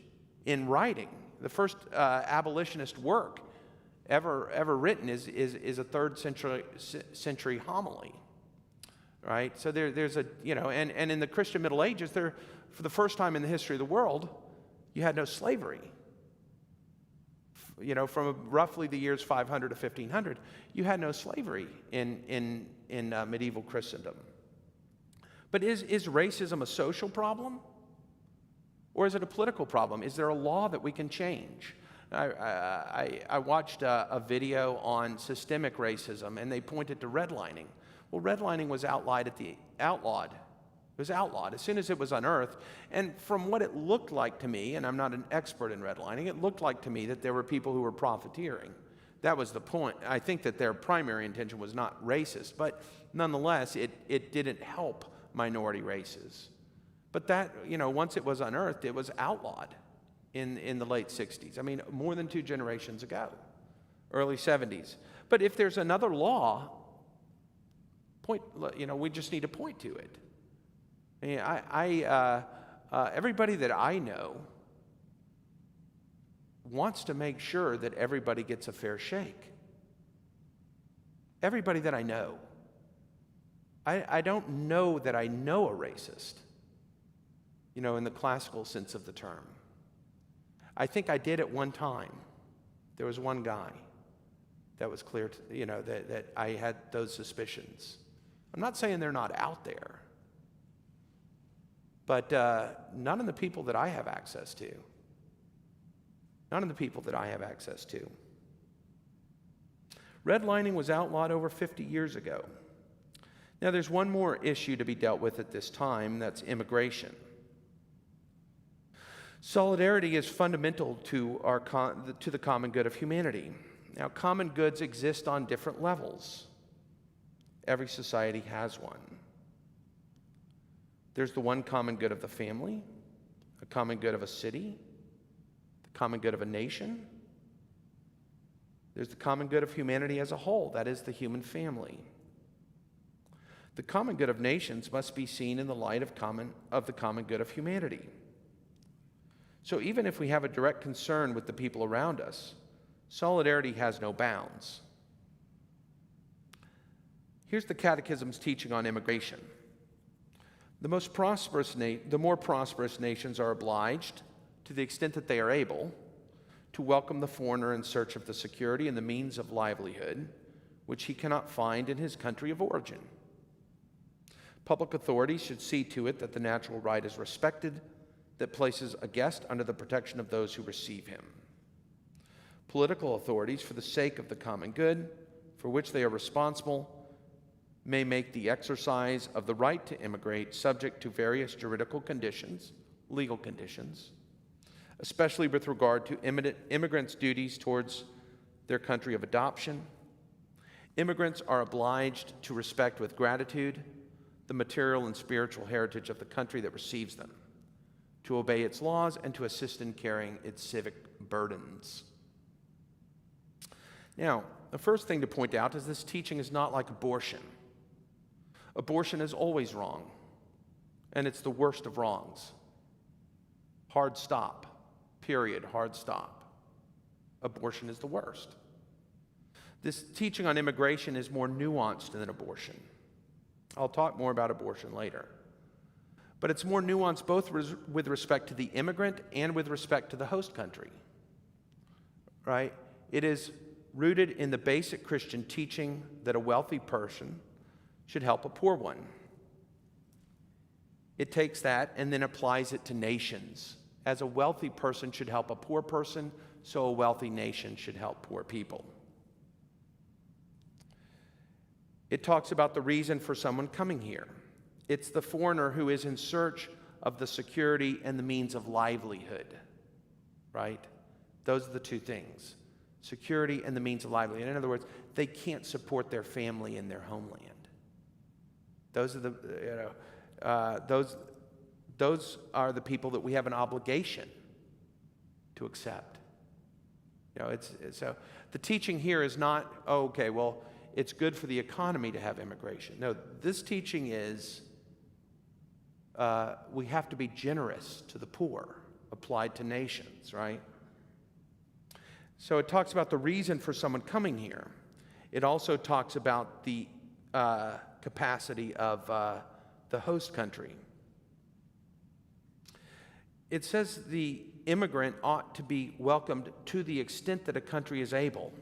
in writing, the first abolitionist work ever written is a 3rd century homily, right? So there's a, and in the Christian Middle Ages, for the first time in the history of the world, you had no slavery. From roughly the years 500 to 1500, you had no slavery in medieval Christendom. But is racism a social problem? Or is it a political problem? Is there a law that we can change? I watched a video on systemic racism, and they pointed to redlining. Well, redlining was outlawed. It was outlawed as soon as it was unearthed. And from what it looked like to me, and I'm not an expert in redlining, it looked like to me that there were people who were profiteering. That was the point. I think that their primary intention was not racist, but nonetheless, it didn't help minority races. But that, once it was unearthed, it was outlawed in the late 60s. I mean, more than 2 generations ago, early 70s. But if there's another law, we just need to point to it. Everybody that I know wants to make sure that everybody gets a fair shake. Everybody that I know. I don't know that I know a racist, in the classical sense of the term. I think I did at one time. There was one guy that was clear, that I had those suspicions. I'm not saying they're not out there, but none of the people that I have access to. None of the people that I have access to. Redlining was outlawed over 50 years ago. Now, there's one more issue to be dealt with at this time, that's immigration. Solidarity is fundamental to the common good of humanity. Now, common goods exist on different levels. Every society has one. There's the one common good of the family, a common good of a city, the common good of a nation. There's the common good of humanity as a whole, that is the human family. The common good of nations must be seen in the light of the common good of humanity. So even if we have a direct concern with the people around us, solidarity has no bounds. Here's the Catechism's teaching on immigration. The more prosperous nations are obliged, to the extent that they are able, to welcome the foreigner in search of the security and the means of livelihood which he cannot find in his country of origin. Public authorities should see to it that the natural right is respected, that places a guest under the protection of those who receive him. Political authorities, for the sake of the common good, for which they are responsible, may make the exercise of the right to immigrate subject to various juridical conditions, legal conditions, especially with regard to immigrants' duties towards their country of adoption. Immigrants are obliged to respect with gratitude the material and spiritual heritage of the country that receives them, to obey its laws, and to assist in carrying its civic burdens. Now, the first thing to point out is this teaching is not like abortion. Abortion is always wrong, and it's the worst of wrongs. Hard stop, period, hard stop. Abortion is the worst. This teaching on immigration is more nuanced than abortion. I'll talk more about abortion later. But it's more nuanced both with respect to the immigrant and with respect to the host country, right? It is rooted in the basic Christian teaching that a wealthy person should help a poor one. It takes that and then applies it to nations. As a wealthy person should help a poor person, so a wealthy nation should help poor people. It talks about the reason for someone coming here. It's the foreigner who is in search of the security and the means of livelihood, right? Those are the two things, security and the means of livelihood. In other words, they can't support their family in their homeland. Those are those are the people that we have an obligation to accept. So the teaching here is not, oh, okay, well, it's good for the economy to have immigration. No, this teaching is we have to be generous to the poor, applied to nations, right? So it talks about the reason for someone coming here. It also talks about the capacity of the host country. It says the immigrant ought to be welcomed to the extent that a country is able.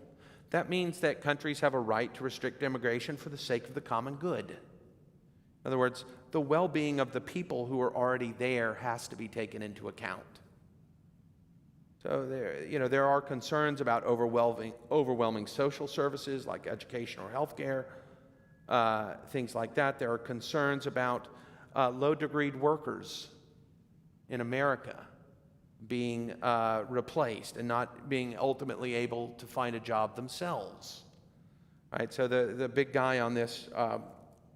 That means that countries have a right to restrict immigration for the sake of the common good. In other words, the well-being of the people who are already there has to be taken into account. So there are concerns about overwhelming social services like education or healthcare, things like that. There are concerns about low-degreed workers in America being replaced and not being ultimately able to find a job themselves. Right? So the big guy on this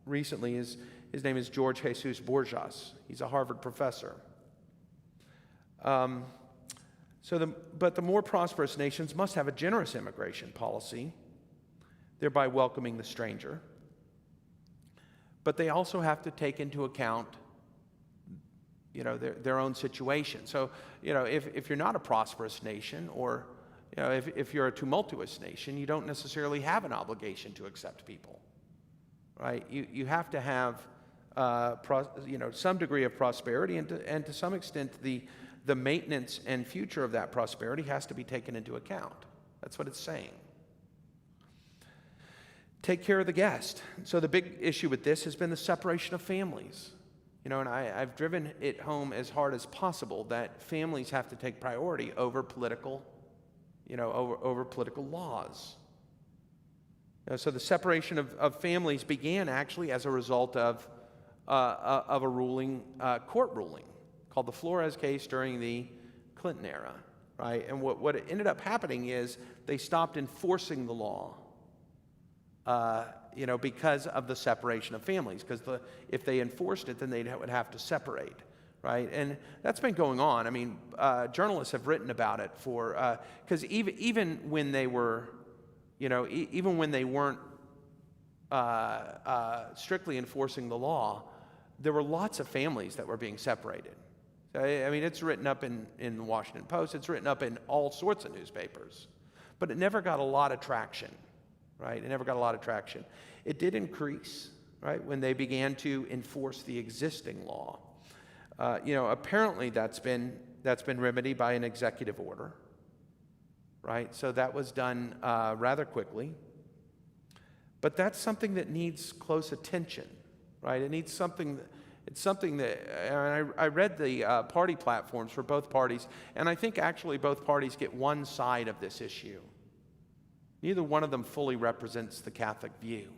recently his name is George Jesus Borjas. He's a Harvard professor. But the more prosperous nations must have a generous immigration policy, thereby welcoming the stranger. But they also have to take into account, their own situation. So, if you're not a prosperous nation, or if you're a tumultuous nation, you don't necessarily have an obligation to accept people, right? You have to have some degree of prosperity, and to some extent the maintenance and future of that prosperity has to be taken into account. That's what it's saying. Take care of the guest. So the big issue with this has been the separation of families. And I've driven it home as hard as possible that families have to take priority over political, over political laws. So the separation of families began actually as a result of a ruling, court ruling, called the Flores case during the Clinton era, right? And what ended up happening is they stopped enforcing the law, because of the separation of families. Because if they enforced it, then they would have to separate, right? And that's been going on. I mean, journalists have written about it because even when they were, even when they weren't strictly enforcing the law, there were lots of families that were being separated. I mean, it's written up in the Washington Post. It's written up in all sorts of newspapers. But it never got a lot of traction, right? It never got a lot of traction. It did increase, right, when they began to enforce the existing law. Apparently that's been remedied by an executive order, right? So that was done rather quickly. But that's something that needs close attention, right? It needs something... It's something that, I read the party platforms for both parties, and I think actually both parties get one side of this issue. Neither one of them fully represents the Catholic view.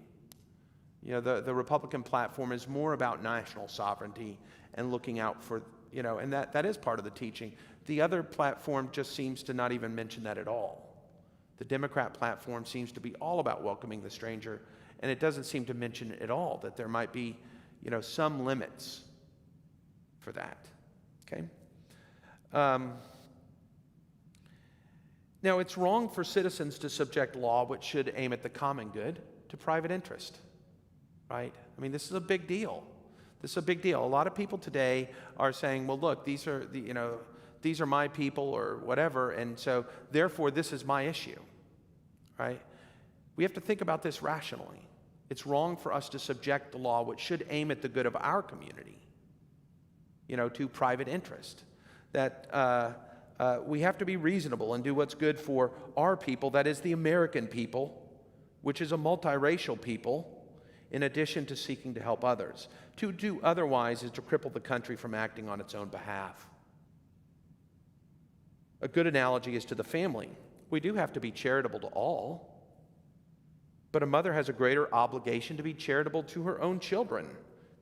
The Republican platform is more about national sovereignty and looking out for, and that is part of the teaching. The other platform just seems to not even mention that at all. The Democrat platform seems to be all about welcoming the stranger, and it doesn't seem to mention at all that there might be some limits for that, okay? Now, it's wrong for citizens to subject law, which should aim at the common good, to private interest, right? I mean, this is a big deal. This is a big deal. A lot of people today are saying, well, look, these are my people or whatever, and so therefore this is my issue, right? We have to think about this rationally. It's wrong for us to subject the law, which should aim at the good of our community, to private interest. That we have to be reasonable and do what's good for our people, that is the American people, which is a multiracial people, in addition to seeking to help others. To do otherwise is to cripple the country from acting on its own behalf. A good analogy is to the family. We do have to be charitable to all, but a mother has a greater obligation to be charitable to her own children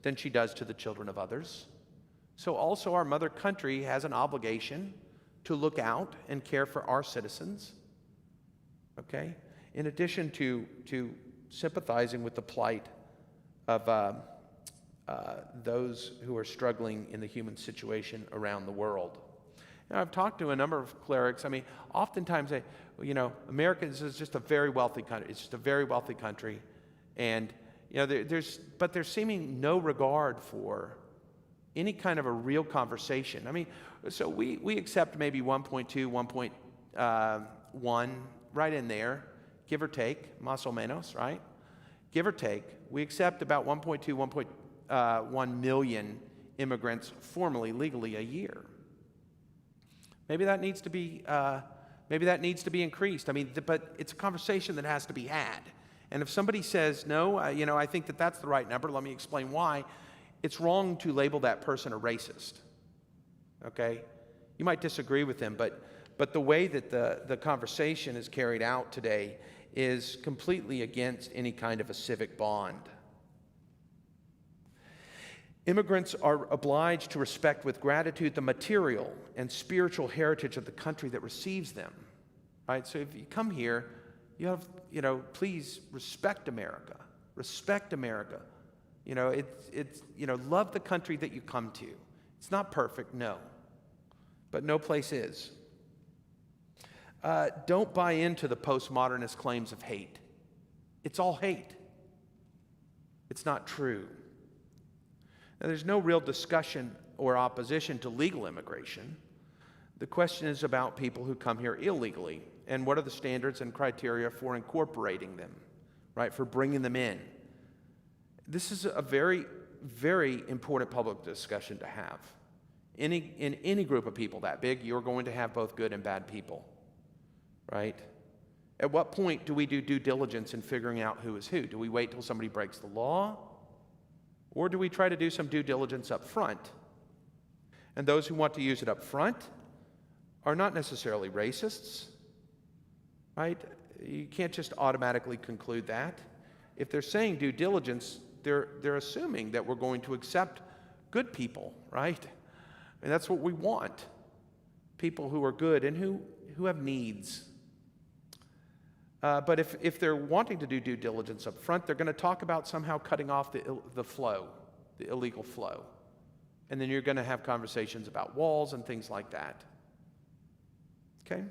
than she does to the children of others. So also our mother country has an obligation to look out and care for our citizens, okay? In addition to sympathizing with the plight of those who are struggling in the human situation around the world. Now, I've talked to a number of clerics. I mean, oftentimes America is just a very wealthy country. It's just a very wealthy country. And, there's seeming no regard for any kind of a real conversation. I mean, so we accept maybe 1.2, 1.1, right in there, give or take, más o menos, right? Give or take. We accept about 1.2, 1.1 million immigrants formally, legally a year. Maybe that needs to be increased. I mean, but it's a conversation that has to be had. And if somebody says, no, I think that that's the right number, let me explain why, it's wrong to label that person a racist, okay? You might disagree with them, but the way that the conversation is carried out today is completely against any kind of a civic bond. Immigrants are obliged to respect with gratitude the material and spiritual heritage of the country that receives them, right? So if you come here, you have, please respect America. Respect America. Love the country that you come to. It's not perfect, no. But no place is. Don't buy into the postmodernist claims of hate. It's all hate. It's not true. Now, there's no real discussion or opposition to legal immigration. The question is about people who come here illegally, and what are the standards and criteria for incorporating them, right, for bringing them in. This is a very, very important public discussion to have. In any group of people that big, you're going to have both good and bad people, right? At what point do we do due diligence in figuring out who is who? Do we wait till somebody breaks the law? Or do we try to do some due diligence up front? And those who want to use it up front are not necessarily racists, right? You can't just automatically conclude that. If they're saying due diligence, they're assuming that we're going to accept good people, right? And that's what we want. People who are good and who have needs. But if they're wanting to do due diligence up front, they're going to talk about somehow cutting off the flow, the illegal flow. And then you're going to have conversations about walls and things like that. Okay?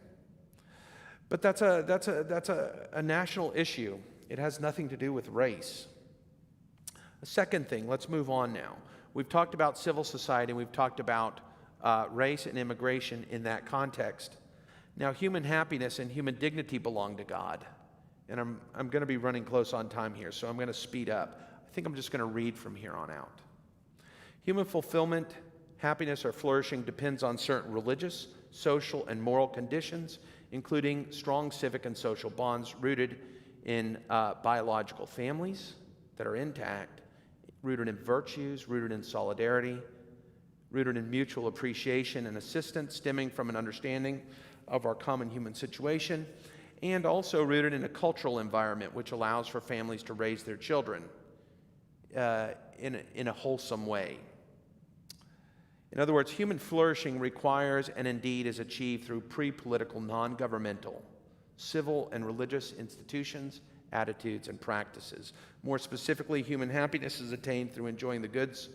But that's a national issue. It has nothing to do with race. The second thing, let's move on now. We've talked about civil society, and we've talked about race and immigration in that context. Now, human happiness and human dignity belong to God. And I'm going to be running close on time here, so I'm going to speed up. I think I'm just going to read from here on out. Human fulfillment, happiness, or flourishing depends on certain religious, social, and moral conditions, including strong civic and social bonds rooted in biological families that are intact, rooted in virtues, rooted in solidarity, rooted in mutual appreciation and assistance stemming from an understanding of our common human situation, and also rooted in a cultural environment which allows for families to raise their children in a wholesome way. In other words, human flourishing requires and indeed is achieved through pre-political, non-governmental, civil and religious institutions, attitudes, and practices. More specifically, human happiness is attained through enjoying the goods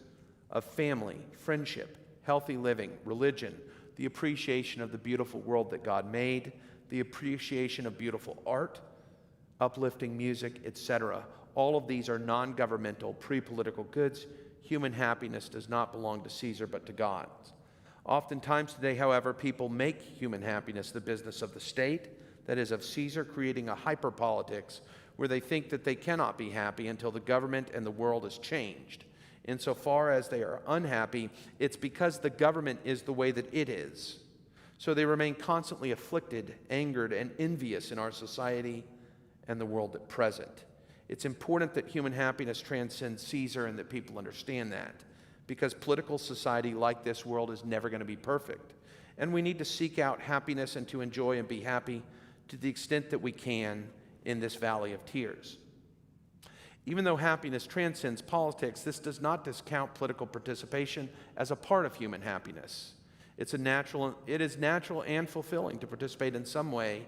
of family, friendship, healthy living, religion, the appreciation of the beautiful world that God made, the appreciation of beautiful art, uplifting music, etc. All of these are non-governmental, pre-political goods. Human happiness does not belong to Caesar, but to God. Oftentimes today, however, people make human happiness the business of the state, that is, of Caesar, creating a hyper-politics where they think that they cannot be happy until the government and the world is changed. Insofar as they are unhappy, it's because the government is the way that it is. So they remain constantly afflicted, angered, and envious in our society and the world at present. It's important that human happiness transcends Caesar and that people understand that, because political society like this world is never going to be perfect. And we need to seek out happiness and to enjoy and be happy to the extent that we can in this valley of tears. Even though happiness transcends politics, this does not discount political participation as a part of human happiness. It is natural and fulfilling to participate in some way,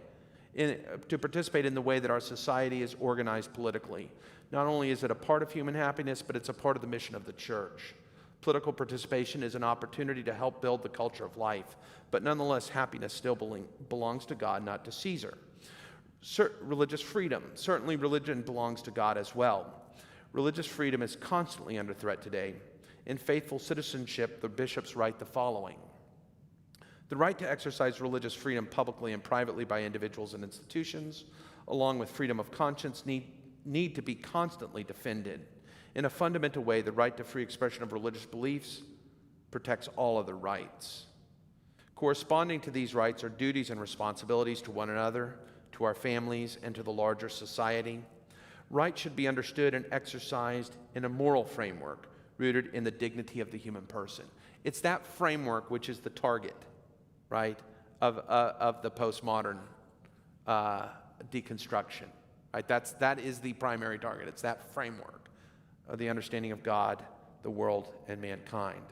to participate in the way that our society is organized politically. Not only is it a part of human happiness, but it's a part of the mission of the church. Political participation is an opportunity to help build the culture of life, but nonetheless, happiness still belongs to God, not to Caesar. Religious freedom. Certainly religion belongs to God as well. Religious freedom is constantly under threat today. In Faithful Citizenship, the bishops write the following: the right to exercise religious freedom publicly and privately by individuals and institutions, along with freedom of conscience, need to be constantly defended. In a fundamental way, the right to free expression of religious beliefs protects all other rights. Corresponding to these rights are duties and responsibilities to one another, to our families, and to the larger society. Rights should be understood and exercised in a moral framework rooted in the dignity of the human person. It's that framework which is the target, right, of the postmodern deconstruction. Right? That is the primary target. It's that framework of the understanding of God, the world, and mankind.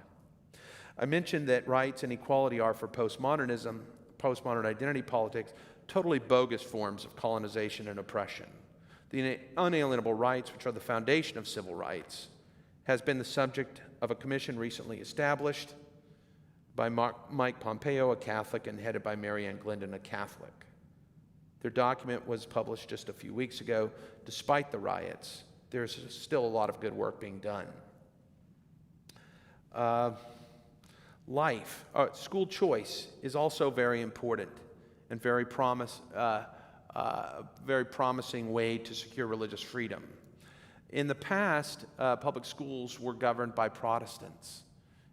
I mentioned that rights and equality are, for postmodernism, postmodern identity politics, totally bogus forms of colonization and oppression. The unalienable rights, which are the foundation of civil rights, has been the subject of a commission recently established by Mike Pompeo, a Catholic, and headed by Mary Ann Glendon, a Catholic. Their document was published just a few weeks ago. Despite the riots, there's still a lot of good work being done. School choice is also very important and very promising way to secure religious freedom. In the past, public schools were governed by Protestants.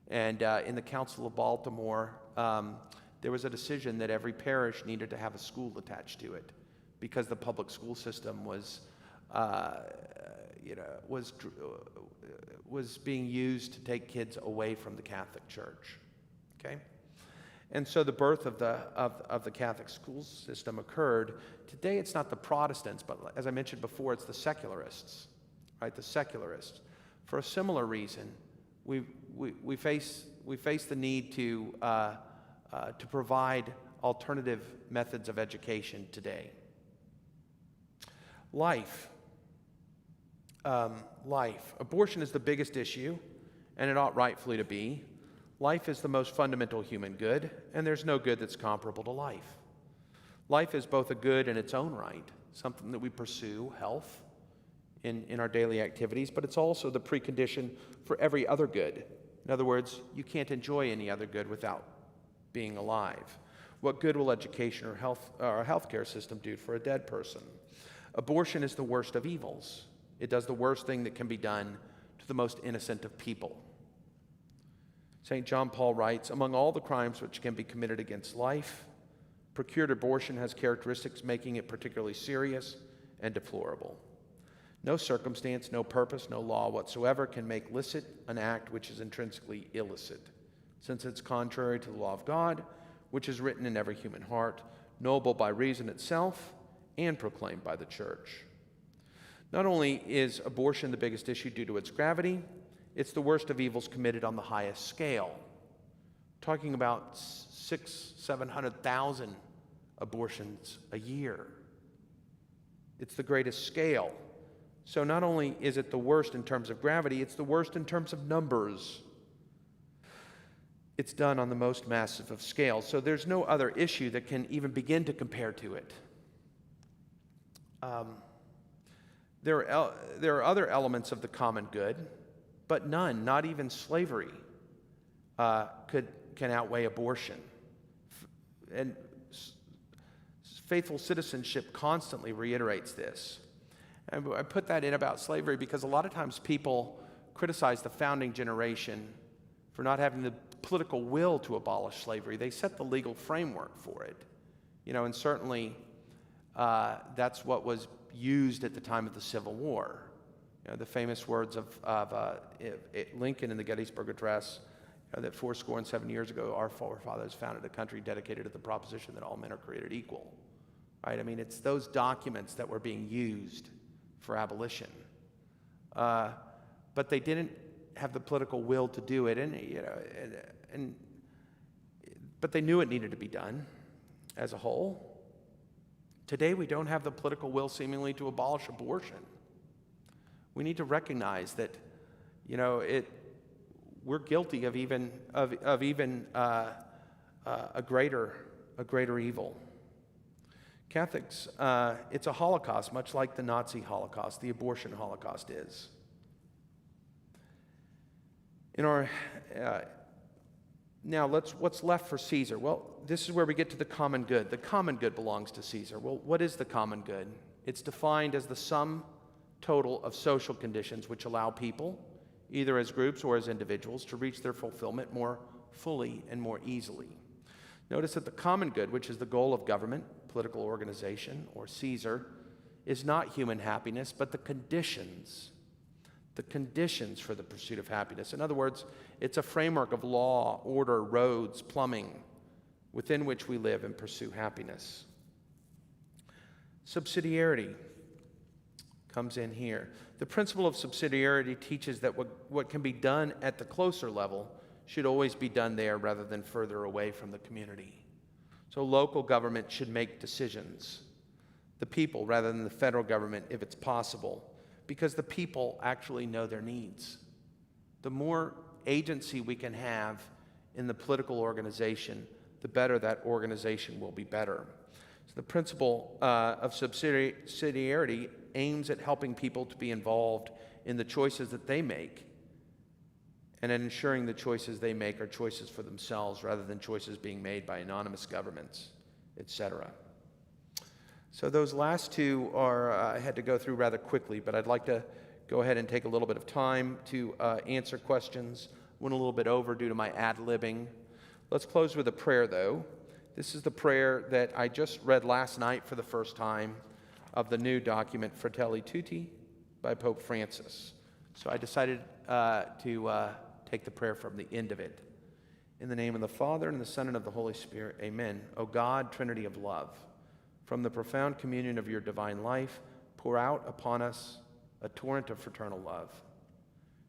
And in the Council of Baltimore, there was a decision that every parish needed to have a school attached to it because the public school system was being used to take kids away from the Catholic Church. Okay? And so the birth of the Catholic school system occurred. Today it's not the Protestants, but as I mentioned before, it's the secularists, right? The secularists. For a similar reason, we face the need to provide alternative methods of education today. Life. Abortion is the biggest issue, and it ought rightfully to be. Life is the most fundamental human good, and there's no good that's comparable to life. Life is both a good in its own right, something that we pursue, health, in our daily activities, but it's also the precondition for every other good. In other words, you can't enjoy any other good without being alive. What good will education or a healthcare system do for a dead person? Abortion is the worst of evils. It does the worst thing that can be done to the most innocent of people. St. John Paul writes, among all the crimes which can be committed against life, procured abortion has characteristics making it particularly serious and deplorable. No circumstance, no purpose, no law whatsoever can make licit an act which is intrinsically illicit, since it's contrary to the law of God, which is written in every human heart, knowable by reason itself, and proclaimed by the church. Not only is abortion the biggest issue due to its gravity, it's the worst of evils committed on the highest scale. Talking about 700,000 abortions a year. It's the greatest scale. So not only is it the worst in terms of gravity, it's the worst in terms of numbers. It's done on the most massive of scales. So there's no other issue that can even begin to compare to it. There are other elements of the common good, but none, not even slavery, can outweigh abortion. And Faithful Citizenship constantly reiterates this. And I put that in about slavery because a lot of times people criticize the founding generation for not having the political will to abolish slavery. They set the legal framework for it, and certainly that's what was used at the time of the Civil War. The famous words of Lincoln in the Gettysburg Address, that 77 years ago, our forefathers founded a country dedicated to the proposition that all men are created equal. Right? I mean, it's those documents that were being used for abolition. But they didn't have the political will to do it, but they knew it needed to be done as a whole. Today, we don't have the political will seemingly to abolish abortion. We need to recognize that, we're guilty of even a greater evil. Catholics, it's a Holocaust, much like the Nazi Holocaust, the abortion Holocaust is. Now, what's left for Caesar? Well, this is where we get to the common good. The common good belongs to Caesar. Well, what is the common good? It's defined as the sum total of social conditions which allow people, either as groups or as individuals, to reach their fulfillment more fully and more easily. Notice that the common good, which is the goal of government, political organization, or Caesar, is not human happiness, but the conditions for the pursuit of happiness. In other words, it's a framework of law, order, roads, plumbing, within which we live and pursue happiness. Subsidiarity comes in here. The principle of subsidiarity teaches that what can be done at the closer level should always be done there rather than further away from the community. So local government should make decisions, the people rather than the federal government if it's possible, because the people actually know their needs. The more agency we can have in the political organization, the better that organization will be better. So the principle of subsidiarity aims at helping people to be involved in the choices that they make, and at ensuring the choices they make are choices for themselves rather than choices being made by anonymous governments, etc. So those last two I had to go through rather quickly, but I'd like to go ahead and take a little bit of time to answer questions. Went a little bit over due to my ad-libbing. Let's close with a prayer, though. This is the prayer that I just read last night for the first time of the new document, Fratelli Tutti, by Pope Francis. So I decided to take the prayer from the end of it. In the name of the Father, and the Son, and of the Holy Spirit, amen. O God, Trinity of love, from the profound communion of your divine life, pour out upon us a torrent of fraternal love.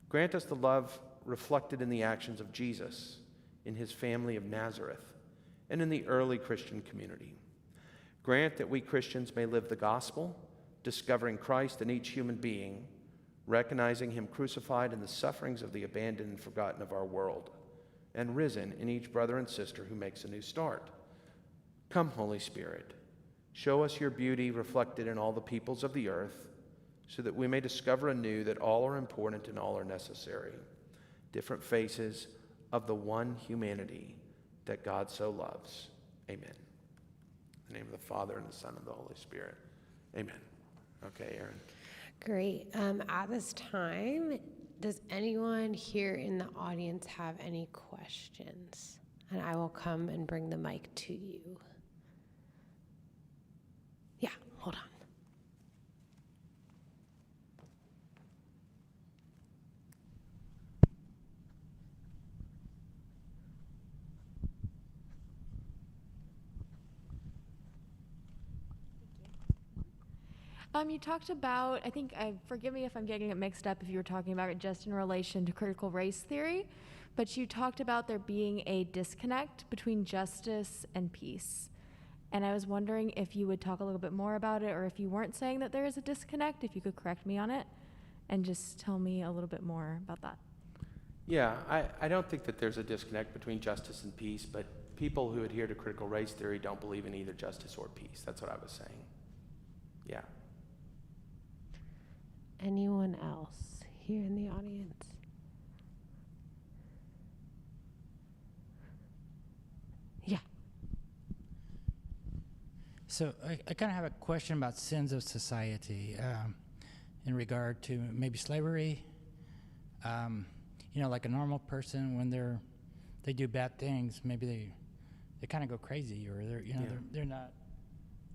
Grant us the love reflected in the actions of Jesus, in his family of Nazareth, and in the early Christian community. Grant that we Christians may live the gospel, discovering Christ in each human being, recognizing him crucified in the sufferings of the abandoned and forgotten of our world, and risen in each brother and sister who makes a new start. Come, Holy Spirit, show us your beauty reflected in all the peoples of the earth, so that we may discover anew that all are important and all are necessary, different faces of the one humanity that God so loves. Amen. In the name of the Father, and the Son, and the Holy Spirit. Amen. Okay, Aaron. Great. At this time, does anyone here in the audience have any questions? And I will come and bring the mic to you. Yeah, hold on. You talked about, I think, forgive me if I'm getting it mixed up if you were talking about it just in relation to critical race theory, but you talked about there being a disconnect between justice and peace. And I was wondering if you would talk a little bit more about it, or if you weren't saying that there is a disconnect, if you could correct me on it and just tell me a little bit more about that. Yeah, I don't think that there's a disconnect between justice and peace, but people who adhere to critical race theory don't believe in either justice or peace. That's what I was saying. Yeah. Anyone else here in the audience? Yeah. So I kind of have a question about sins of society in regard to maybe slavery. Like a normal person, when they do bad things, maybe they kind of go crazy, or they're not.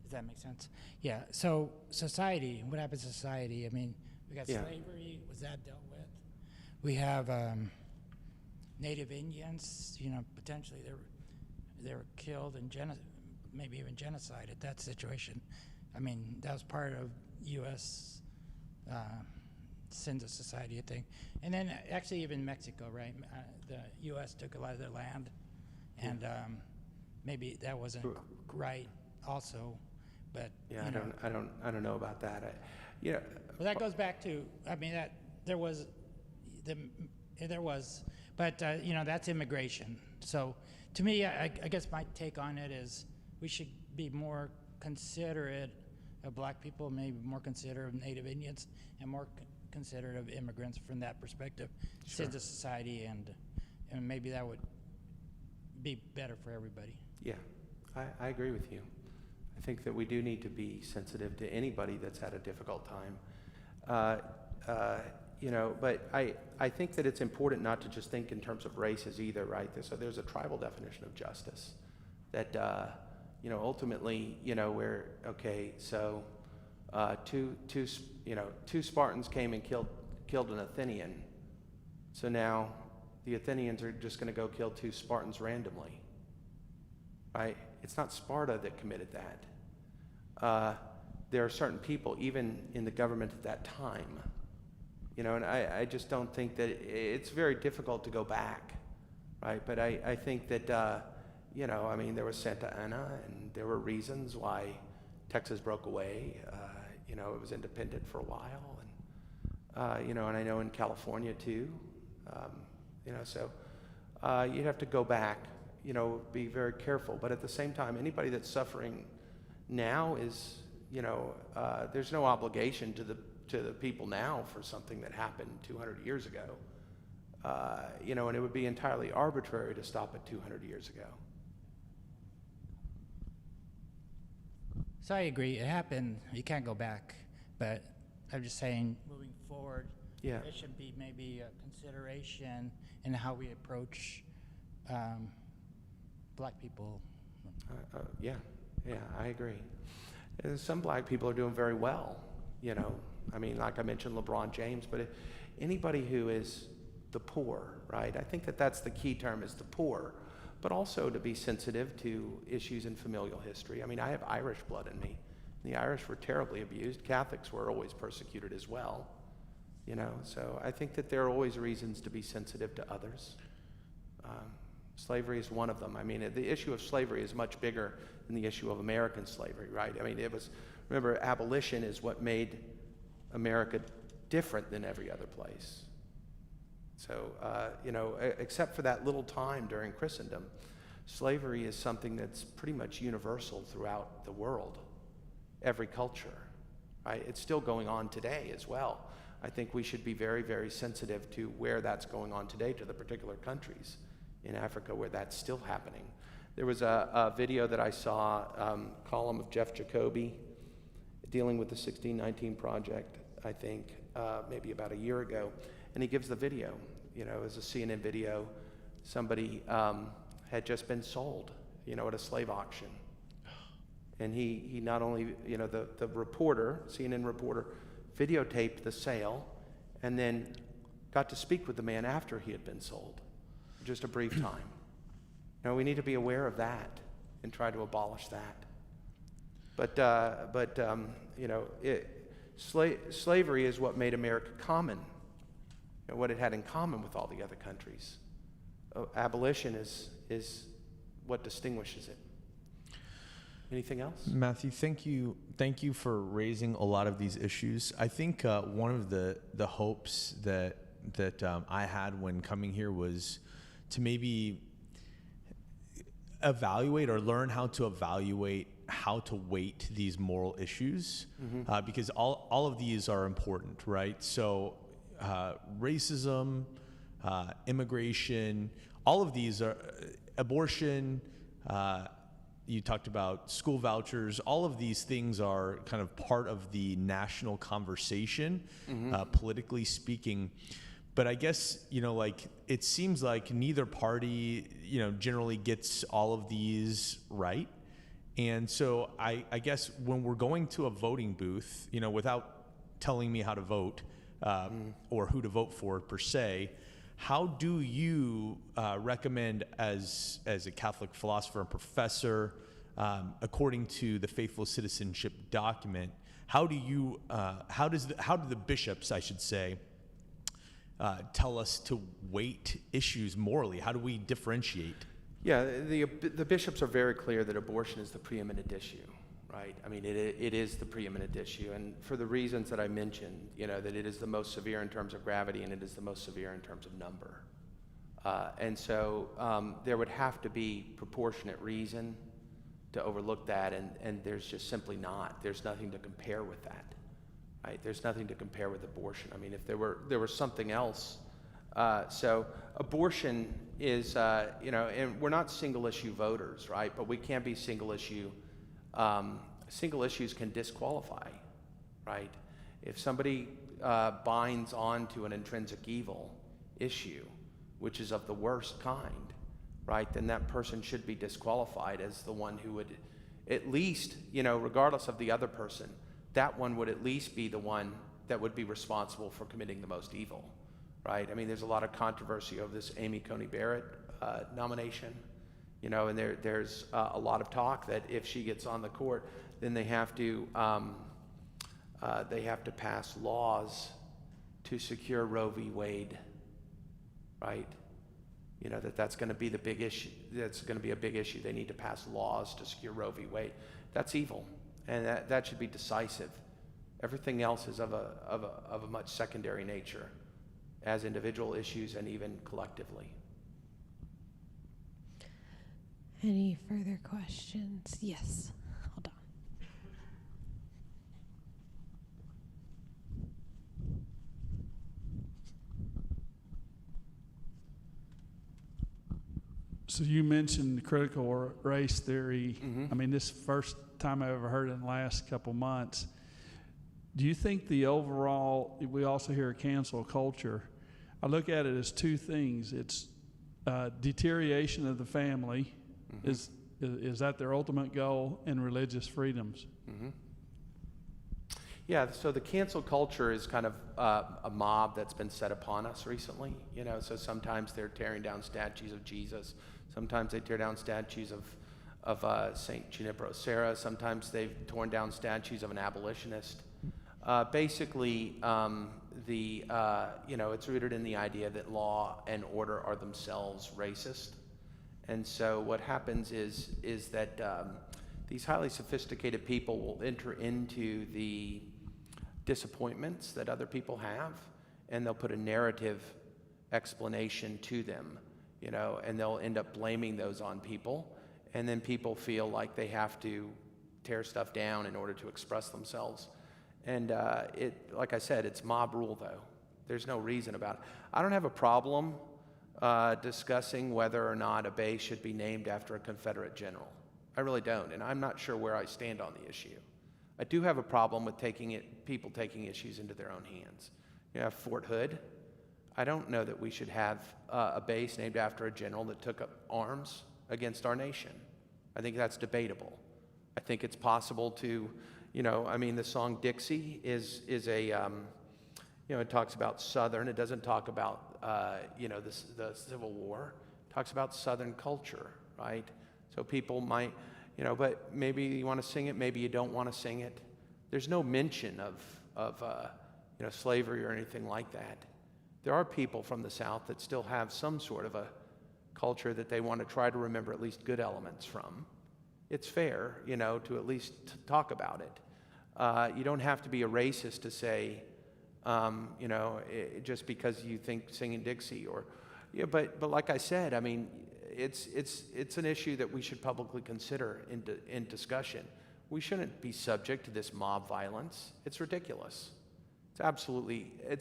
Does that make sense? Yeah. So society, what happens to society? I mean, we got Yeah. slavery. Was that dealt with? We have Native Indians. Potentially they were killed and maybe even genocide at that situation. I mean, that was part of U.S. Sins of society, I think. And then actually even Mexico, right? The U.S. took a lot of their land, and maybe that wasn't right also. But Yeah, I don't know about that. well, that goes back to, I mean, that there was, but that's immigration. So to me, I guess my take on it is we should be more considerate of black people, maybe more considerate of Native Indians, and more considerate of immigrants from that perspective. Sure. Sins of society, and maybe that would be better for everybody. Yeah, I agree with you. I think that we do need to be sensitive to anybody that's had a difficult time. But I think that it's important not to just think in terms of races either, right? So there's a tribal definition of justice that, ultimately, where, okay, so two Spartans came and killed an Athenian. So now the Athenians are just going to go kill two Spartans randomly, right? It's not Sparta that committed that. There are certain people, even in the government at that time, and I just don't think that it's very difficult to go back, right? But I think that, there was Santa Anna, and there were reasons why Texas broke away. It was independent for a while, and I know in California too. So you'd have to go back, be very careful. But at the same time, anybody that's suffering now is, there's no obligation to the people now for something that happened 200 years ago. And it would be entirely arbitrary to stop it 200 years ago. So I agree. It happened. You can't go back. But I'm just saying, moving forward, Yeah. there should be maybe a consideration in how we approach black people. Yeah, I agree. And some black people are doing very well, like I mentioned LeBron James, but anybody who is the poor, right? I think that's the key term, is the poor, but also to be sensitive to issues in familial history. I have Irish blood in me. The Irish were terribly abused. Catholics were always persecuted as well, so I think that there are always reasons to be sensitive to others. Slavery is one of them. The issue of slavery is much bigger than the issue of American slavery, right? Remember, abolition is what made America different than every other place. So, except for that little time during Christendom, slavery is something that's pretty much universal throughout the world, every culture, right? It's still going on today as well. I think we should be very, very sensitive to where that's going on today, to the particular countries in Africa where that's still happening. There was a video that I saw, column of Jeff Jacoby dealing with the 1619 Project, I think, maybe about a year ago. And he gives the video, it was a CNN video. Somebody had just been sold, at a slave auction. And he not only, the reporter, CNN reporter, videotaped the sale and then got to speak with the man after he had been sold, just a brief time. We need to be aware of that and try to abolish that. But slavery is what made America common, what it had in common with all the other countries. Abolition is what distinguishes it. Anything else? Matthew, thank you for raising a lot of these issues. I think one of the hopes that I had when coming here was to maybe evaluate or learn how to evaluate how to weight these moral issues, because all of these are important, right? So racism, immigration, all of these are, abortion, you talked about school vouchers, all of these things are kind of part of the national conversation, politically speaking. But I guess, it seems like neither party, generally gets all of these right. And so I guess when we're going to a voting booth, without telling me how to vote or who to vote for per se, how do you recommend as a Catholic philosopher and professor, according to the Faithful Citizenship document, how do the bishops, I should say, tell us to weight issues morally? How do we differentiate? Yeah, the bishops are very clear that abortion is the preeminent issue, right? I mean, it is the preeminent issue, and for the reasons that I mentioned, that it is the most severe in terms of gravity and it is the most severe in terms of number. And so there would have to be proportionate reason to overlook that, and there's just simply not. There's nothing to compare with that, right? There's nothing to compare with abortion. I mean, if there were something else. So abortion is, and we're not single issue voters, right? But we can't be single issue. Single issues can disqualify, right? If somebody binds on to an intrinsic evil issue, which is of the worst kind, right, then that person should be disqualified as the one who would at least, regardless of the other person, that one would at least be the one that would be responsible for committing the most evil. Right? I mean, there's a lot of controversy over this Amy Coney Barrett nomination, and there's a lot of talk that if she gets on the court, then they have to pass laws to secure Roe v. Wade, right? That's going to be the big issue. That's going to be a big issue. They need to pass laws to secure Roe v. Wade. That's evil, and that should be decisive. Everything else is of a much secondary nature, as individual issues and even collectively. Any further questions? Yes. Hold on. So you mentioned critical race theory. I mean, this first time I ever heard it in the last couple months. Do you think the overall, we also hear cancel culture, I look at it as two things. It's deterioration of the family, is that their ultimate goal, and religious freedoms? Yeah, so the cancel culture is kind of a mob that's been set upon us recently. So sometimes they're tearing down statues of Jesus. Sometimes they tear down statues of St. Junipero Serra. Sometimes they've torn down statues of an abolitionist. Basically, it's rooted in the idea that law and order are themselves racist. And so what happens is that these highly sophisticated people will enter into the disappointments that other people have, and they'll put a narrative explanation to them, and they'll end up blaming those on people. And then people feel like they have to tear stuff down in order to express themselves. And like I said, it's mob rule, though. There's no reason about it. I don't have a problem discussing whether or not a bay should be named after a Confederate general. I really don't, and I'm not sure where I stand on the issue. I do have a problem with people taking issues into their own hands. Fort Hood. I don't know that we should have a base named after a general that took up arms against our nation. I think that's debatable. I think it's possible to, the song Dixie is a, it talks about Southern. It doesn't talk about, the Civil War. It talks about Southern culture, right? So people might, but maybe you want to sing it, maybe you don't want to sing it. There's no mention of slavery or anything like that. There are people from the South that still have some sort of a culture that they want to try to remember at least good elements from. It's fair, to at least talk about it. You don't have to be a racist to say, just because you think singing Dixie but like I said, I mean, it's an issue that we should publicly consider in discussion. We shouldn't be subject to this mob violence. It's ridiculous. It's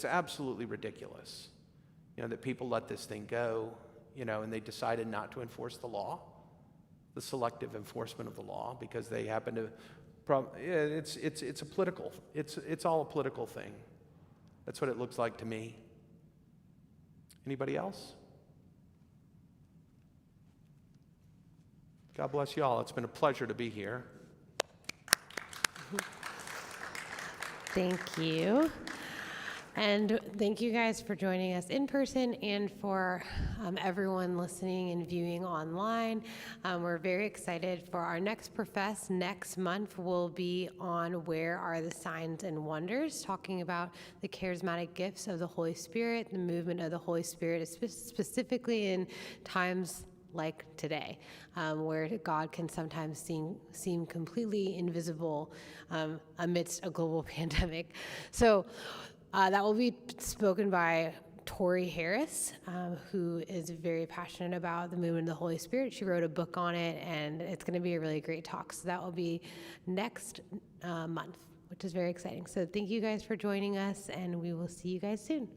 absolutely ridiculous. That people let this thing go, and they decided not to enforce the law, the selective enforcement of the law, because they happen to. It's a political. It's all a political thing. That's what it looks like to me. Anybody else? God bless you all. It's been a pleasure to be here. Thank you. And thank you guys for joining us in person and for everyone listening and viewing online. We're very excited for our next Profess next month. Will be on Where Are the Signs and Wonders, talking about the charismatic gifts of the Holy Spirit, the movement of the Holy Spirit, specifically in times like today, where God can sometimes seem completely invisible amidst a global pandemic. So that will be spoken by Tori Harris, who is very passionate about the movement of the Holy Spirit. She wrote a book on it, and it's going to be a really great talk. So that will be next month, which is very exciting. So thank you guys for joining us, and we will see you guys soon.